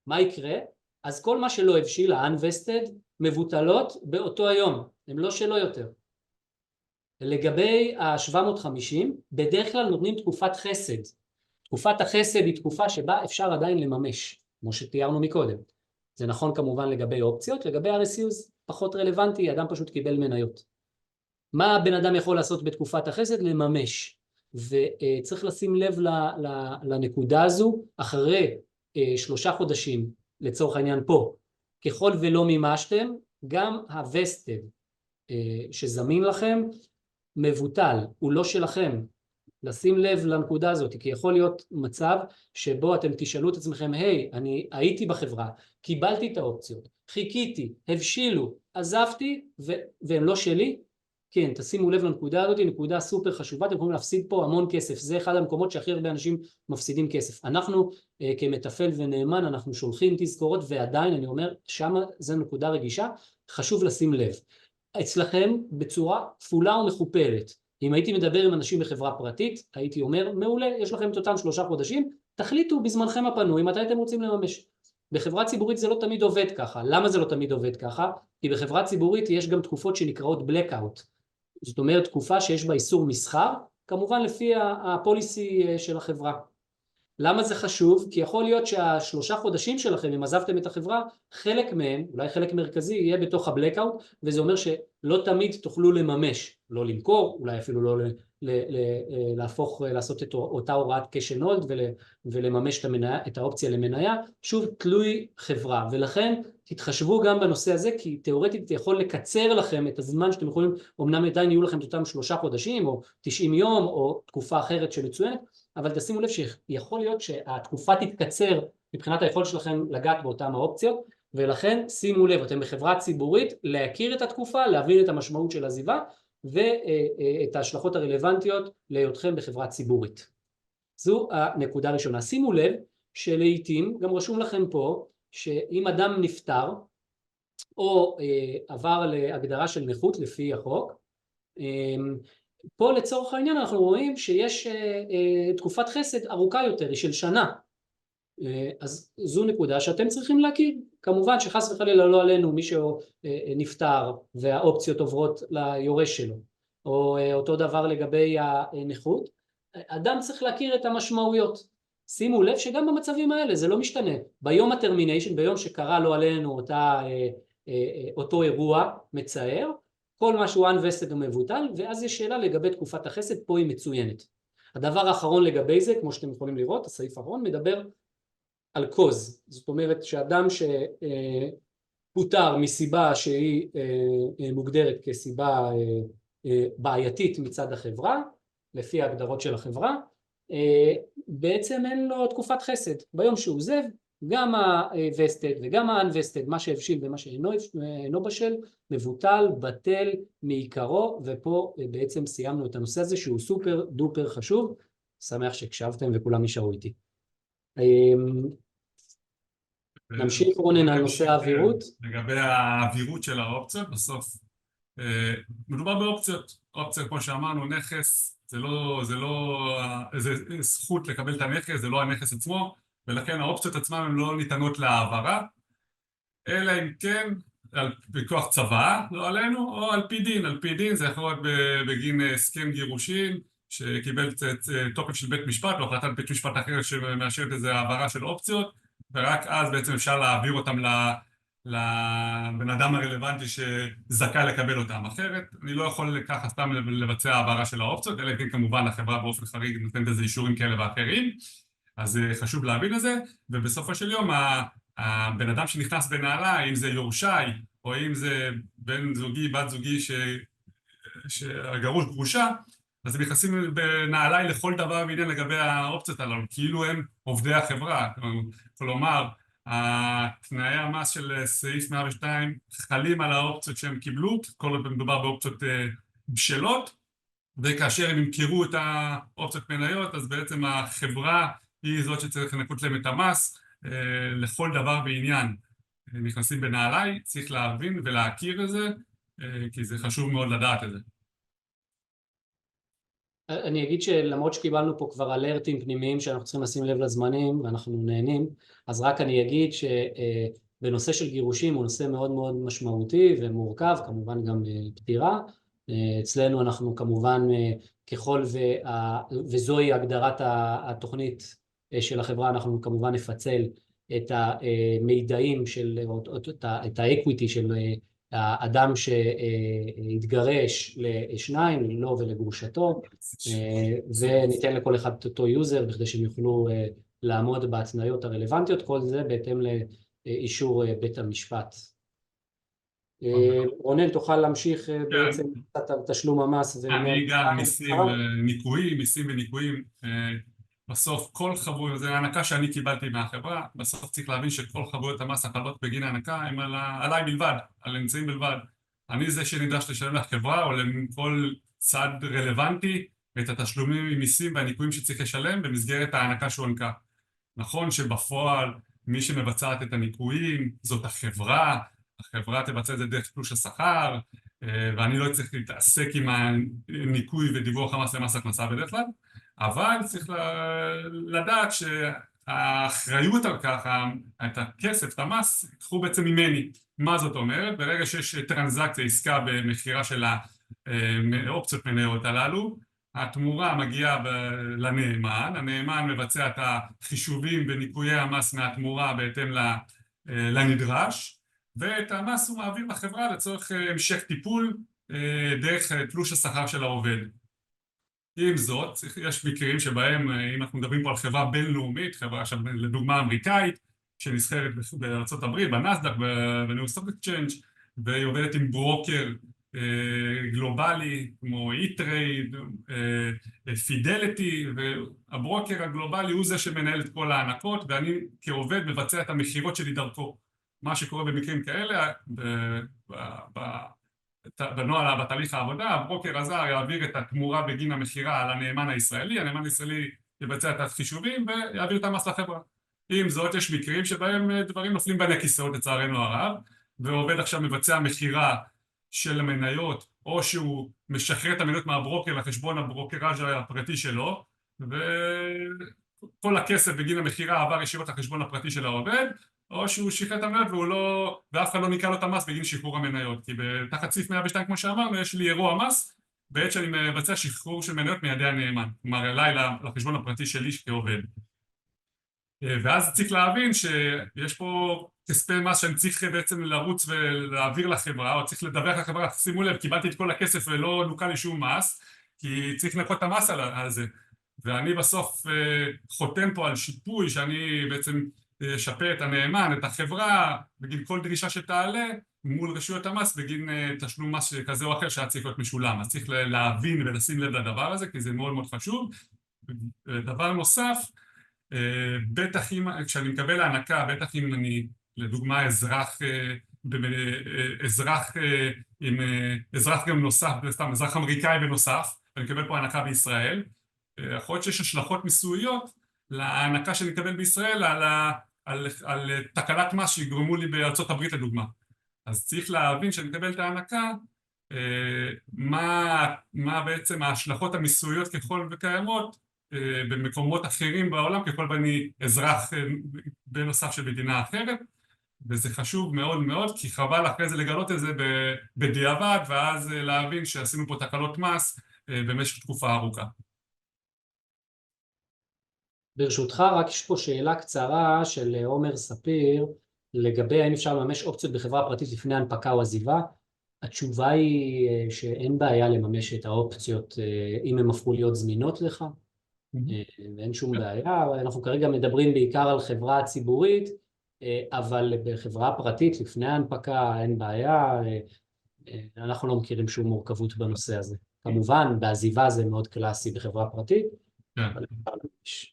מה יקרה? אז כל מה שלא הבשיל, ה-unvested, מבוטלות באותו היום, הם לא שלו יותר. לגבי ה-750, בדרך כלל נותנים תקופת חסד. תקופת החסד היא תקופה שבה אפשר עדיין לממש, כמו שתיארנו מקודם. זה נכון כמובן לגבי אופציות, לגבי RSUs פחות רלוונטי, אדם פשוט קיבל מניות. מה הבן אדם יכול לעשות בתקופת החסד? לממש. וצריך לשים לב לנקודה הזו, אחרי 3 חודשים, לצורך העניין פה, ככל ולא מימשתם, גם הווסטד שזמין לכם, מבוטל, הוא לא שלכם. לשים לב לנקודה הזאת, כי יכול להיות מצב שבו אתם תשאלו את עצמכם, אני הייתי בחברה, קיבלתי את האופציות, חיכיתי, הבשילו, עזבתי, והם לא שלי. כן, תשימו לב לנקודה הזאת, היא נקודה סופר חשובה, אתם יכולים להפסיד פה המון כסף, זה אחד המקומות שהכי הרבה אנשים מפסידים כסף. אנחנו כמטפל ונאמן, אנחנו שולחים תזכורות, ועדיין אני אומר, שמה זה נקודה רגישה, חשוב לשים לב. אצלכם בצורה כפולה ומכופלת. אם הייתי מדבר עם אנשים בחברה פרטית, הייתי אומר, מעולה, יש לכם את אותם 3 חודשים, תחליטו בזמנכם הפנוי, מתי אתם רוצים לממש. בחברה ציבורית זה לא תמיד עובד ככה. למה זה לא תמיד עובד ככה? כי בחברה ציבורית יש גם תקופות שנקראות blackout. זאת אומרת תקופה שיש בה איסור מסחר, כמובן לפי הפוליסי של החברה. למה זה חשוב? כי יכול להיות שהשלושה חודשים שלכם, אם עזבתם את החברה, חלק מהם, אולי חלק מרכזי, יהיה בתוך הבלקאוט, וזה אומר שלא תמיד תוכלו לממש, לא למכור, אולי אפילו לא לעשות את אותה הוראת קשן הולד ולממש את האופציה למניה, שוב תלוי חברה, ולכן תתחשבו גם בנושא הזה, כי תיאורטית זה יכול לקצר לכם את הזמן שאתם יכולים, אמנם עדיין יהיו לכם את אותם 3 חודשים, או 90 יום, או תקופה אחרת שמצוינת, אבל תשימו לב שיכול להיות שהתקופה תתקצר מבחינת היכולת שלכם לגעת באותן האופציות, ולכן שימו לב, אתם בחברה ציבורית, להכיר את התקופה, להבין את המשמעות של עזיבה, ואת ההשלכות הרלוונטיות להיותכם בחברה ציבורית. זו הנקודה הראשונה. שימו לב שלעיתים, גם רשום לכם פה, שאם אדם נפטר, או עבר להגדרה של נכות לפי החוק, פה לצורך העניין אנחנו רואים שיש תקופת חסד ארוכה יותר, היא של שנה. אז זו נקודה שאתם צריכים להכיר. כמובן שחס וחלילה לא עלינו מי שנפטר והאופציות עוברות ליורש שלו, או אותו דבר לגבי הנכות, אדם צריך להכיר את המשמעויות. שימו לב שגם במצבים האלה זה לא משתנה. ביום הטרמיניישן, ביום שקרה לא עלינו אותו אירוע מצער, כל מה שהוא unvested הוא מבוטל, ואז יש שאלה לגבי תקופת החסד, פה היא מצוינת. הדבר האחרון לגבי זה, כמו שאתם יכולים לראות, הסעיף האחרון מדבר על קוז, זאת אומרת שאדם שפוטר מסיבה שהיא מוגדרת כסיבה בעייתית מצד החברה, לפי ההגדרות של החברה, בעצם אין לו תקופת חסד. ביום שהוא עוזב, גם ה-vested וגם ה-unvested, מה שהבשיל ומה שאינו בשל, מבוטל, בטל מעיקרו, ופה בעצם סיימנו את הנושא הזה שהוא סופר דופר חשוב. שמח שהקשבתם וכולם נשארו איתי. נמשיך רונן על נושא האווירות. לגבי האווירות של האופציות, בסוף מדובר באופציות. אופציה כמו שאמרנו, נכס, זה זכות לקבל את הנכס, זה לא הנכס עצמו, ולכן האופציות עצמן הן לא ניתנות להעברה, אלא אם כן על בכוח צוואה, לא עלינו, או על פי דין. על פי דין זה יכול להיות בגין הסכם גירושין, שקיבל תוקף של בית משפט, או החלטת בית משפט אחר שמאשרת איזו העברה של אופציות, ורק אז בעצם אפשר להעביר אותם לבן אדם הרלוונטי שזכאי לקבל אותם. אחרת, אני לא יכול ככה סתם לבצע העברה של האופציות, אלא כן כמובן החברה באופן חריג נותנת איזה אישורים כאלה ואחרים, אז חשוב להבין את זה, ובסופו של יום הבן אדם שנכנס בנעלה, אם זה יורשי, או אם זה בן זוגי, בת זוגי שהגרוש גרושה, אז הם נכנסים בנעלי לכל דבר ועניין לגבי האופציות הללו, כאילו הם עובדי החברה. כלומר, תנאי המס של סעיף 102 חלים על האופציות שהם קיבלו, כל עוד מדובר באופציות בשלות, וכאשר הם ימכרו את האופציות מניות, אז בעצם החברה היא זאת שצריך לנקות להם את המס לכל דבר בעניין. נכנסים בנעלי, צריך להבין ולהכיר את זה, כי זה חשוב מאוד לדעת את זה. אני אגיד שלמרות שקיבלנו פה כבר אלרטים פנימיים שאנחנו צריכים לשים לב לזמנים ואנחנו נהנים, אז רק אני אגיד שבנושא של גירושים הוא נושא מאוד מאוד משמעותי ומורכב, כמובן גם פטירה. אצלנו אנחנו כמובן ככל וזוהי הגדרת התוכנית של החברה, אנחנו כמובן נפצל את המידעים של, את האקוויטי של האדם שהתגרש לשניים, לו ולגרושתו, וניתן לכל אחד את אותו יוזר בכדי שהם יוכלו לעמוד בהתניות הרלוונטיות, כל זה בהתאם לאישור בית המשפט. רונן, תוכל להמשיך בעצם קצת על תשלום המס? אני גם מיסים וניקויים, בסוף כל חבויות, זה הענקה שאני קיבלתי מהחברה, בסוף צריך להבין שכל חבויות המס החלות בגין הענקה הם עליי בלבד, על אמצעים בלבד. אני זה שנדרש לשלם לחברה או לכל צד רלוונטי את התשלומים ממיסים והניקויים שצריך לשלם במסגרת הענקה שהוענקה. נכון שבפועל מי שמבצעת את הניקויים זאת החברה תבצע את זה דרך תלוש השכר, ואני לא צריך להתעסק עם הניקוי ודיווח המס למס הכנסה בדרך כלל, אבל צריך לדעת האחריות על כך, את הכסף, את המס, קחו בעצם ממני. מה זאת אומרת? ברגע שיש טרנזקציה, עסקה במחירה של האופציות מניות הללו, התמורה מגיעה לנאמן, הנאמן מבצע את החישובים וניכויי המס מהתמורה בהתאם לנדרש, ואת המס הוא מעביר לחברה לצורך המשך טיפול דרך תלוש השכר של העובד. עם זאת, יש מקרים שבהם, אם אנחנו מדברים פה על חברה בינלאומית, חברה לדוגמה אמריקאית, שנסחרת בארצות הברית, בנסדק, בניו סטוק אקסצ'יינג', והיא עובדת עם ברוקר גלובלי, כמו E-Trade, Fidelity, והברוקר הגלובלי הוא זה שמנהל את כל ההענקות, ואני כעובד מבצע את המחירות שלי דרכו. מה שקורה במקרים כאלה, בנוהל, בתהליך העבודה, הברוקר הזר יעביר את התמורה בגין המחירה על הנאמן הישראלי, הנאמן הישראלי יבצע את החישובים ויעביר את המס לחברה. עם זאת, יש מקרים שבהם דברים נופלים בין הכיסאות לצערנו הרב, ועובד עכשיו מבצע מחירה של המניות, או שהוא משחרר את המניות מהברוקר לחשבון הברוקראז' הפרטי שלו, וכל הכסף בגין המחירה עבר ישירות לחשבון הפרטי של העובד, או שהוא שחרר את המניות ואף אחד לא ניקה לו את המס בגין שחרור המניות, כי תחת סעיף 102 כמו שאמרנו יש לי אירוע מס בעת שאני מבצע שחרור של מניות מידי הנאמן, כלומר אליי לחשבון הפרטי שלי כעובד. ואז צריך להבין שיש פה כספי מס שאני צריך בעצם לרוץ ולהעביר לחברה, או צריך לדווח לחברה, שימו לב, קיבלתי את כל הכסף ולא נוקה לי שום מס, כי צריך לנקות את המס על זה, ואני בסוף חותם פה על שיפוי שאני בעצם שפה את הנאמן, את החברה, בגין כל דרישה שתעלה מול רשויות המס בגין תשלום מס כזה או אחר שהיה צריך להיות משולם. אז צריך להבין ולשים לב לדבר הזה, כי זה מאוד מאוד חשוב. דבר נוסף, בטח כשאני מקבל הענקה, בטח אם אני לדוגמה אזרח גם נוסף, סתם אזרח אמריקאי בנוסף, ואני מקבל פה הענקה בישראל, יכול להיות שיש השלכות מיסויות להענקה שאני מקבל בישראל על תקלת מס שיגרמו לי בארצות הברית לדוגמה. אז צריך להבין שאני מקבל את ההענקה, מה בעצם ההשלכות המיסויות ככל וקיימות במקומות אחרים בעולם, ככל ואני אזרח בנוסף של מדינה אחרת, וזה חשוב מאוד מאוד, כי חבל אחרי זה לגלות את זה בדיעבד, ואז להבין שעשינו פה תקלות מס במשך תקופה ארוכה. ברשותך, רק יש פה שאלה קצרה של עומר ספיר, לגבי האם אפשר לממש אופציות בחברה פרטית לפני הנפקה או עזיבה. התשובה היא שאין בעיה לממש את האופציות אם הן הפכו להיות זמינות לך, ואין שום בעיה. אנחנו כרגע מדברים בעיקר על חברה ציבורית, אבל בחברה פרטית לפני ההנפקה אין בעיה, אנחנו לא מכירים שום מורכבות בנושא הזה. כמובן, בעזיבה זה מאוד קלאסי בחברה פרטית, אבל אפשר לממש.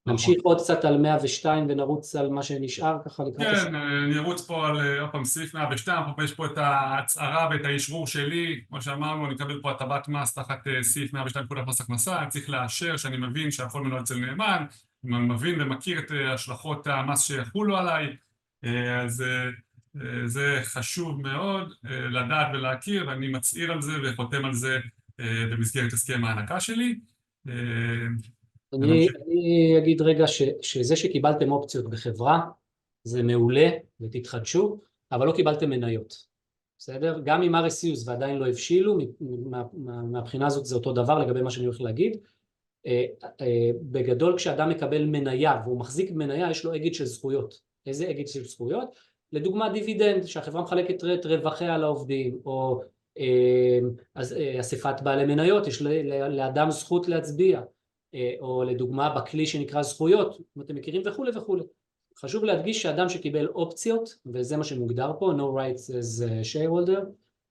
נמשיך עוד קצת על 102 ונרוץ על מה שנשאר ככה לקראת הסוף. כן, אני ארוץ פה על עוד פעם סעיף 102, יש פה את ההצהרה ואת האשרור שלי, כמו שאמרנו אני אקבל פה הטבת מס תחת סעיף 102 פקודת מס הכנסה, אני צריך לאשר שאני מבין שהכל מנוהל אצל נאמן, אני מבין ומכיר את השלכות המס שיחולו עליי, אז זה חשוב מאוד לדעת ולהכיר, ואני מצהיר על זה וחותם על זה במסגרת הסכם ההענקה שלי. אני אגיד רגע שזה שקיבלתם אופציות בחברה זה מעולה ותתחדשו, אבל לא קיבלתם מניות, בסדר? גם עם RSUs ועדיין לא הבשילו, מהבחינה הזאת זה אותו דבר לגבי מה שאני הולך להגיד. בגדול כשאדם מקבל מניה והוא מחזיק מניה יש לו אגיד של זכויות. איזה אגיד של זכויות? לדוגמה דיבידנד שהחברה מחלקת את רווחיה לעובדים, או אספת בעלי מניות, יש לאדם זכות להצביע, או לדוגמה בכלי שנקרא זכויות, אם אתם מכירים וכו' וכו'. חשוב להדגיש שאדם שקיבל אופציות, וזה מה שמוגדר פה, no rights as shareholder,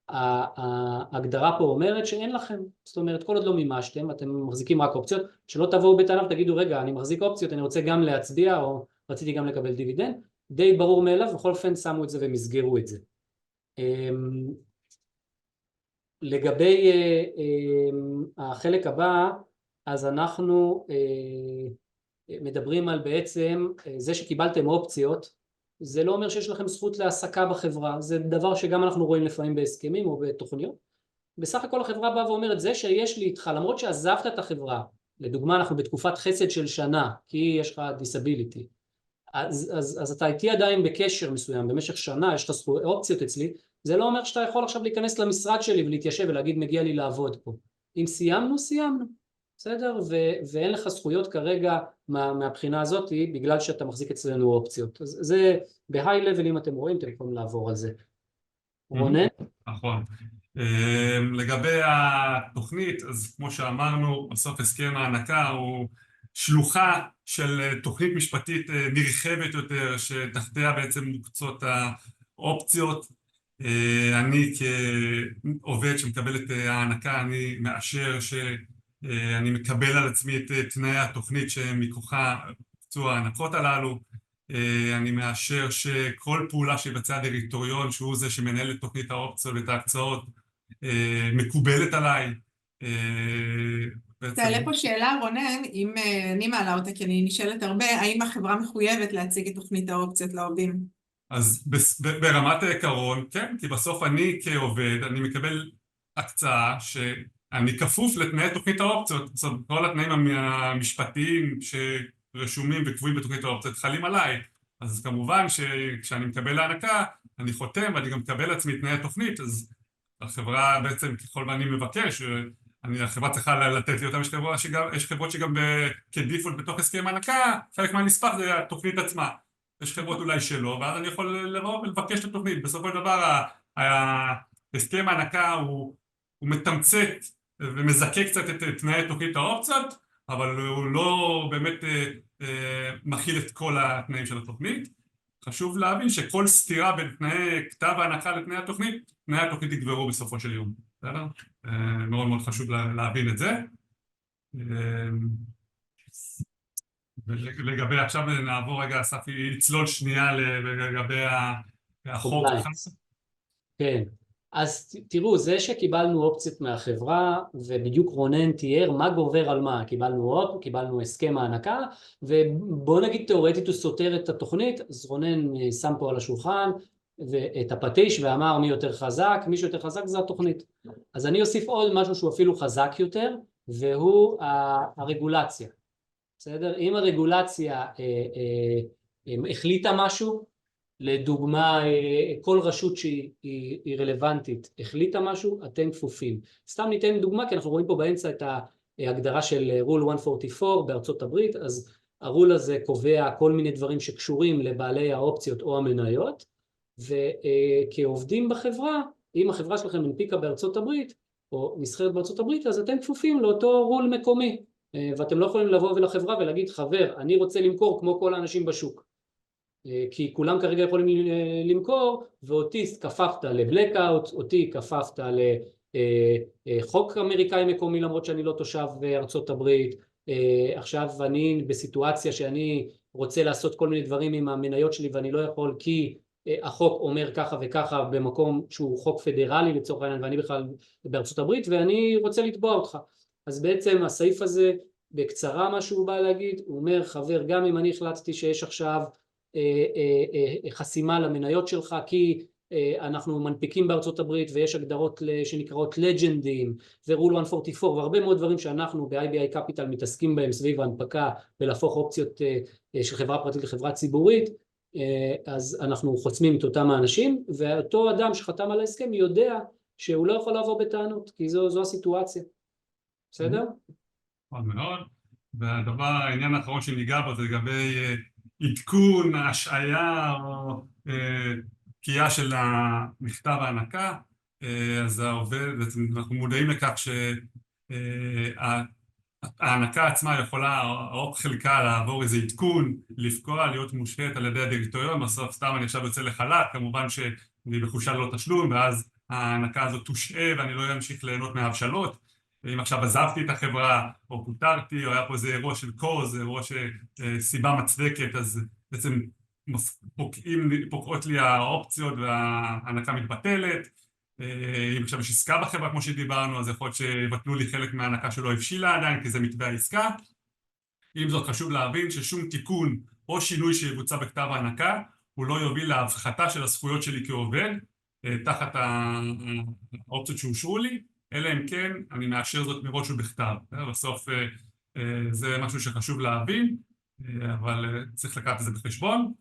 ההגדרה פה אומרת שאין לכם, זאת אומרת כל עוד לא מימשתם, אתם מחזיקים רק אופציות, שלא תבואו בטענה ותגידו רגע אני מחזיק אופציות, אני רוצה גם להצביע או רציתי גם לקבל דיבידנד, די ברור מאליו, בכל אופן שמו את זה ומסגרו את זה. לגבי החלק הבא, אז אנחנו מדברים על בעצם זה שקיבלתם אופציות, זה לא אומר שיש לכם זכות להעסקה בחברה, זה דבר שגם אנחנו רואים לפעמים בהסכמים או בתוכניות. בסך הכל החברה באה ואומרת זה שיש לי איתך, למרות שעזבת את החברה לדוגמה אנחנו בתקופת חסד של שנה, כי יש לך דיסביליטי, אז אתה איתי עדיין בקשר מסוים, במשך שנה יש לך אופציות אצלי, זה לא אומר שאתה יכול עכשיו להיכנס למשרד שלי ולהתיישב ולהגיד מגיע לי לעבוד פה. אם סיימנו, סיימנו, בסדר? ואין לך זכויות כרגע מהבחינה הזאת, בגלל שאתה מחזיק אצלנו אופציות. אז זה בהיי לבל, אם אתם רואים, אתם יכולים לעבור על זה. רונן? נכון. לגבי התוכנית, אז כמו שאמרנו, בסוף הסכם ההענקה הוא שלוחה של תוכנית משפטית נרחבת יותר, שתחתיה בעצם מוקצות האופציות. אני כעובד שמקבל את ההענקה, אני מאשר שאני מקבל על עצמי את תנאי התוכנית שמכוחה הוקצו ההענקות הללו. אני מאשר שכל פעולה שיבצע הדירקטוריון, שהוא זה שמנהל את תוכנית האופציות ואת ההקצאות, מקובלת עליי. תעלה פה שאלה, רונן, אם אני מעלה אותה, כי אני נשאלת הרבה, האם החברה מחויבת להציג את תוכנית האופציות לעובדים? אז ברמת העיקרון, כן, כי בסוף אני כעובד, אני מקבל הקצאה שאני כפוף לתנאי תוכנית האופציות, זאת אומרת, כל התנאים המשפטיים שרשומים וקבועים בתוכנית האופציות חלים עליי, אז כמובן שכשאני מקבל להענקה, אני חותם ואני גם מקבל לעצמי תנאי התוכנית, אז החברה בעצם ככל ואני מבקש, החברה צריכה לתת לי אותם, יש חברות שגם כדיפולט בתוך הסכם הענקה, חלק מהנספח זה התוכנית עצמה. יש חברות אולי שלא, ואז אני יכול לבוא ולבקש את התוכנית. בסופו של דבר, הסכם ההענקה הוא מתמצת ומזכה קצת את תנאי תוכנית האופציות, אבל הוא לא באמת מכיל את כל התנאים של התוכנית. חשוב להבין שכל סתירה בין תנאי כתב ההענקה לתנאי התוכנית, תנאי התוכנית יגברו בסופו של יום. בסדר? מאוד מאוד חשוב להבין את זה. ולגבי, עכשיו נעבור רגע, אספי, לצלול שנייה לגבי החוק. כן, אז תראו, זה שקיבלנו אופציות מהחברה, ובדיוק רונן תיאר מה גובר על מה, קיבלנו הסכם הענקה, ובוא נגיד תיאורטית הוא סותר את התוכנית, אז רונן שם פה על השולחן, ואת הפטיש ואמר מי יותר חזק, מי שיותר חזק זה התוכנית. אז אני אוסיף עוד משהו שהוא אפילו חזק יותר, והוא הרגולציה. בסדר? אם הרגולציה החליטה משהו, לדוגמה כל רשות שהיא רלוונטית החליטה משהו, אתם כפופים. סתם ניתן דוגמה, כי אנחנו רואים פה באמצע את ההגדרה של רול 144 בארצות הברית, אז הרול הזה קובע כל מיני דברים שקשורים לבעלי האופציות או המניות, וכעובדים בחברה, אם החברה שלכם מנפיקה בארצות הברית, או נסחרת בארצות הברית, אז אתם כפופים לאותו רול מקומי. ואתם לא יכולים לבוא ולחברה ולהגיד, חבר, אני רוצה למכור כמו כל האנשים בשוק. כי כולם כרגע יכולים למכור, ואותי כפפת לבלקאוט, אותי כפפת לחוק אמריקאי מקומי, למרות שאני לא תושב ארצות הברית. עכשיו אני בסיטואציה שאני רוצה לעשות כל מיני דברים עם המניות שלי, ואני לא יכול כי החוק אומר ככה וככה במקום שהוא חוק פדרלי לצורך העניין, ואני בכלל בארצות הברית, ואני רוצה לתבוע אותך. אז בעצם הסעיף הזה, בקצרה מה שהוא בא להגיד, הוא אומר, חבר, גם אם אני החלטתי שיש עכשיו חסימה למניות שלך, כי אנחנו מנפיקים בארצות הברית ויש הגדרות שנקראות לג'נדים ורול 144 והרבה מאוד דברים שאנחנו ב-IBI Capital מתעסקים בהם סביב ההנפקה ולהפוך אופציות של חברה פרטית לחברה ציבורית, אז אנחנו חוסמים את אותם האנשים, ואותו אדם שחתם על ההסכם יודע שהוא לא יכול לבוא בטענות, כי זו הסיטואציה. בסדר? מאוד מאוד. והדבר, העניין האחרון שניגע בו זה לגבי עדכון, השעיה או פקיעה של המכתב ההענקה. אז העובד, אנחנו מודעים לכך שההענקה עצמה יכולה, או חלקה לעבור איזה עדכון, לפקוע, להיות מושפעת על ידי הדירקטוריון. בסוף סתם אני עכשיו יוצא לחל"ת, כמובן שאני בחופשה ללא תשלום, ואז ההענקה הזאת תושעה ואני לא אמשיך ליהנות מההבשלות. ואם עכשיו עזבתי את החברה, או פוטרתי, או היה פה איזה אירוע של קוז, אירוע שסיבה מצדקת, אז בעצם פוקעות לי האופציות וההענקה מתבטלת. אם עכשיו יש עסקה בחברה, כמו שדיברנו, אז יכול להיות שיבטלו לי חלק מההענקה שלא הבשילה עדיין, כי זה מתווה העסקה. עם זאת, חשוב להבין ששום תיקון או שינוי שיבוצע בכתב ההענקה, הוא לא יוביל להפחתה של הזכויות שלי כעובד, תחת האופציות שאושרו לי, אלא אם כן אני מאשר זאת מראש ובכתב. בסוף זה משהו שחשוב להבין, אבל צריך לקחת את זה בחשבון.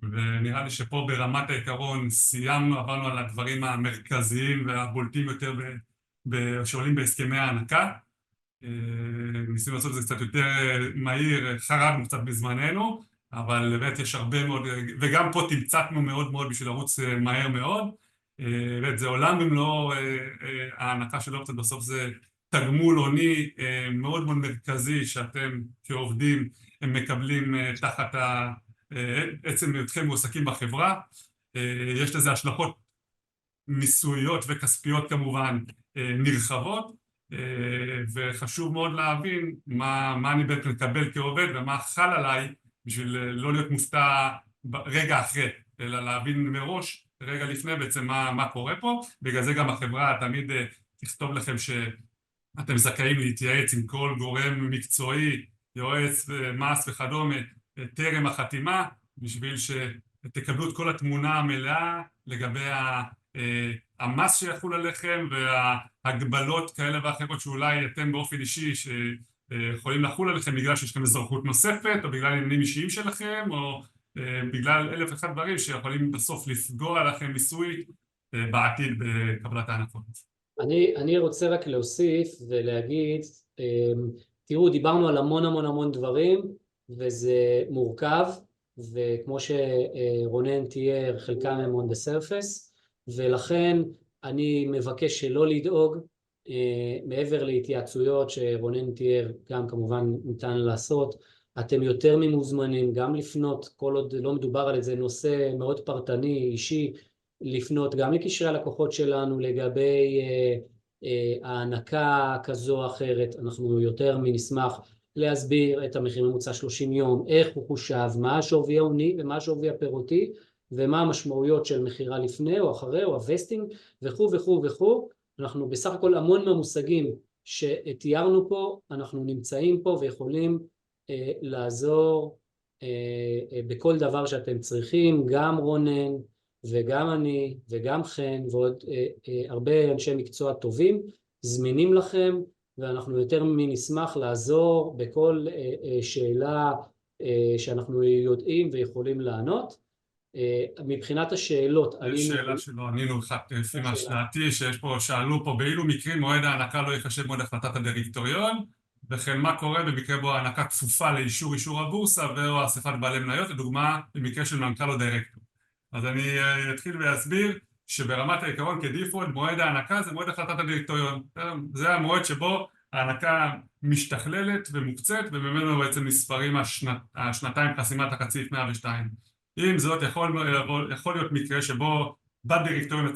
ונראה לי שפה ברמת העיקרון סיימנו, עברנו על הדברים המרכזיים והבולטים יותר שעולים בהסכמי ההענקה. ניסינו לעשות את זה קצת יותר מהיר, חרגנו קצת בזמננו, אבל באמת יש הרבה מאוד, וגם פה תמצתנו מאוד מאוד בשביל לרוץ מהר מאוד. זה עולם במלואו, ההענקה של אופציות בסוף זה תגמול הוני מאוד מאוד מרכזי שאתם כעובדים מקבלים תחת עצם היותכם מועסקים בחברה. יש לזה השלכות מיסויות וכספיות כמובן נרחבות, וחשוב מאוד להבין מה אני בעצם מקבל כעובד ומה חל עליי בשביל לא להיות מופתע רגע אחרי, אלא להבין מראש רגע לפני בעצם מה קורה פה. בגלל זה גם החברה תמיד תכתוב לכם שאתם זכאים להתייעץ עם כל גורם מקצועי, יועץ, מס וכדומה, טרם החתימה, בשביל שתקבלו את כל התמונה המלאה לגבי המס שיחול עליכם וההגבלות כאלה ואחרות שאולי אתם באופן אישי שיכולים לחול עליכם בגלל שיש לכם אזרחות נוספת או בגלל עניינים אישיים שלכם או בגלל אלף אחד דברים שיכולים בסוף לפגוע לכם מיסוי בעתיד בקבלת ההנחות. אני רוצה רק להוסיף ולהגיד, תראו, דיברנו על המון דברים וזה מורכב, וכמו שרונן תיאר, חלקם הם on the surface, ולכן אני מבקש שלא לדאוג, מעבר להתייעצויות שרונן תיאר, גם כמובן ניתן לעשות, אתם יותר ממוזמנים גם לפנות, כל עוד לא מדובר על איזה נושא מאוד פרטני, אישי, לפנות גם לקשרי הלקוחות שלנו לגבי הענקה כזו או אחרת. אנחנו יותר מנשמח להסביר את המחיר ממוצע 30 יום, איך הוא חושב, מה השווי ההוני ומה השווי הפירותי, ומה המשמעויות של מחירה לפני או אחרי או הווסטינג וכו'. אנחנו בסך הכל המון מהמושגים שתיארנו פה, אנחנו נמצאים פה ויכולים לעזור בכל דבר שאתם צריכים, גם רונן וגם אני וגם חן ועוד הרבה אנשי מקצוע טובים זמינים לכם, ואנחנו יותר מנשמח לעזור בכל שאלה שאנחנו יודעים ויכולים לענות. מבחינת השאלות, יש שאלה שלא ענינו אחת לפי מה שדעתי, שאלו פה באילו מקרים מועד ההענקה לא ייחשב מועד החלטת הדירקטוריון, וכן מה קורה במקרה בו ההענקה כפופה לאישור הבורסה ואו אספת בעלי מניות, לדוגמה במקרה של מנכ"ל או דירקטור. אז אני אתחיל ואסביר שברמת העיקרון כדיפולט מועד ההענקה זה מועד החלטת הדירקטוריון. זה המועד שבו ההענקה משתכללת ומוקצת, וממנו בעצם נספרים השנתיים חסימת החציף 102. עם זאת יכול להיות מקרה שבו בדירקטוריון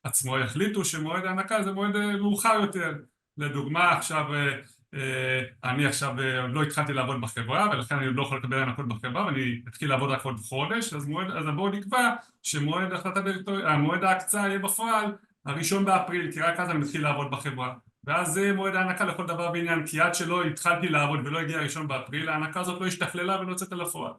עצמו יחליטו שמועד ההענקה זה מועד מאוחר יותר. לדוגמה, אני עכשיו לא התחלתי לעבוד בחברה ולכן אני לא יכול לקבל הענקות בחברה ואני אתחיל לעבוד רק עוד חודש, אז בואו נקבע שמועד ההקצאה יהיה בפועל הראשון באפריל, כי רק אז אני מתחיל לעבוד בחברה, ואז זה מועד ההענקה לכל דבר בעניין, כי עד שלא התחלתי לעבוד ולא הגיע הראשון באפריל ההענקה הזאת לא השתכללה ולא יוצאת לפועל.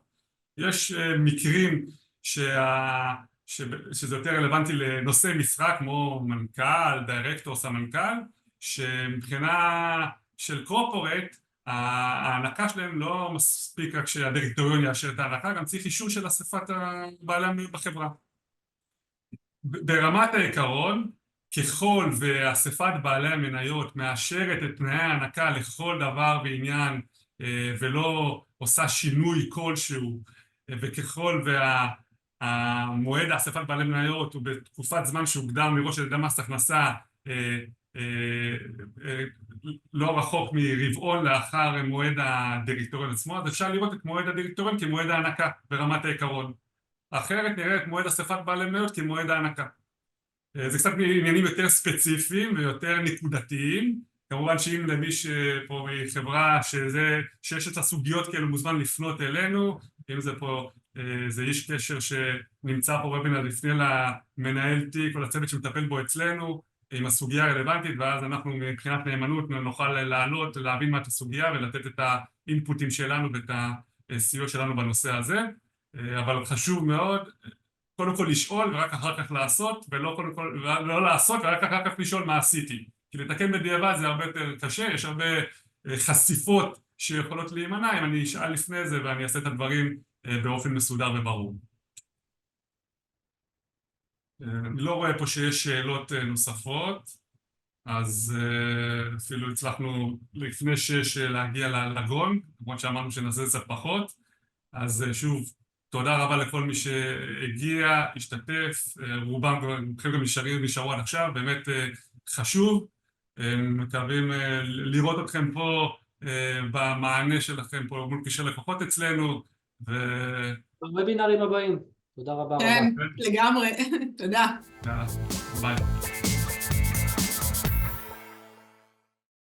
יש מקרים שזה יותר רלוונטי לנושא משרה כמו מנכ"ל, דירקטור, סמנכ"ל, שמבחינה של קורפורט ההענקה שלהם לא מספיק רק שהדירקטוריון יאשר את ההענקה, גם צריך אישור של אספת בעלי המניות בחברה. ברמת העיקרון, ככל ואספת בעלי המניות מאשרת את תנאי ההענקה לכל דבר בעניין ולא עושה שינוי כלשהו, וככל והמועד האספת בעלי מניות הוא בתקופת זמן שהוגדר מראש על ידי מס הכנסה לא רחוק מרבעון לאחר מועד הדירקטוריון עצמו, אז אפשר לראות את מועד הדירקטוריון כמועד ההענקה ברמת העיקרון. אחרת נראה את מועד אספת בעלי מניות כמועד ההענקה. זה קצת עניינים יותר ספציפיים ויותר נקודתיים. כמובן שאם למי שפה מחברה שיש את הסוגיות כאלו מוזמן לפנות אלינו, אם זה פה זה איש קשר שנמצא פה וובינר לפני למנהל תיק או לצוות שמטפל בו אצלנו עם הסוגיה הרלוונטית, ואז אנחנו מבחינת נאמנות נוכל לעלות, להבין מה את הסוגיה ולתת את האינפוטים שלנו ואת הסיוע שלנו בנושא הזה. אבל חשוב מאוד קודם כל לשאול ורק אחר כך לעשות, ולא לעשות ורק אחר כך לשאול מה עשיתי, כי לתקן בדיעבד זה הרבה יותר קשה, יש הרבה חשיפות שיכולות להימנע אם אני אשאל לפני זה ואני אעשה את הדברים באופן מסודר וברור. אני לא רואה פה שיש שאלות נוספות, אז אפילו הצלחנו לפני 6 להגיע לגון, למרות שאמרנו שנעשה את זה פחות. אז שוב, תודה רבה לכל מי שהגיע, השתתף, רובם גם נשארו עד עכשיו, באמת חשוב. מקווים לראות אתכם פה במענה שלכם פה מול קשרי לקוחות אצלנו. בוובינרים הבאים. תודה רבה. כן, לגמרי. תודה. ביי.